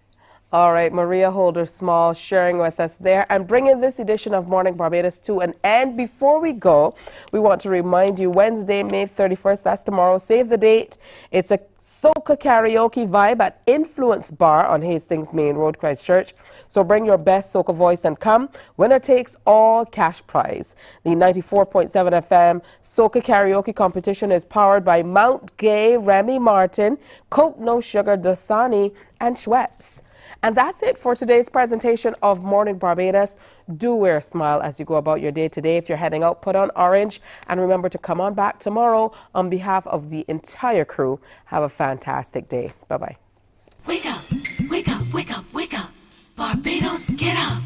All right, Maria Holder Small sharing with us there and bringing this edition of Morning Barbados to an end. Before we go, we want to remind you Wednesday, May 31st, that's tomorrow, save the date. It's a soca karaoke vibe at Influence Bar on Hastings Main Road, Christchurch. So bring your best soca voice and come. Winner takes all cash prize. The 94.7 FM soca karaoke competition is powered by Mount Gay, Remy Martin, Coke No Sugar, Dasani, and Schweppes. And that's it for today's presentation of Morning Barbados. Do wear a smile as you go about your day today. If you're heading out, put on orange. And remember to come on back tomorrow. On behalf of the entire crew, have a fantastic day. Bye-bye. Wake up, wake up, wake up, wake up. Barbados, get up.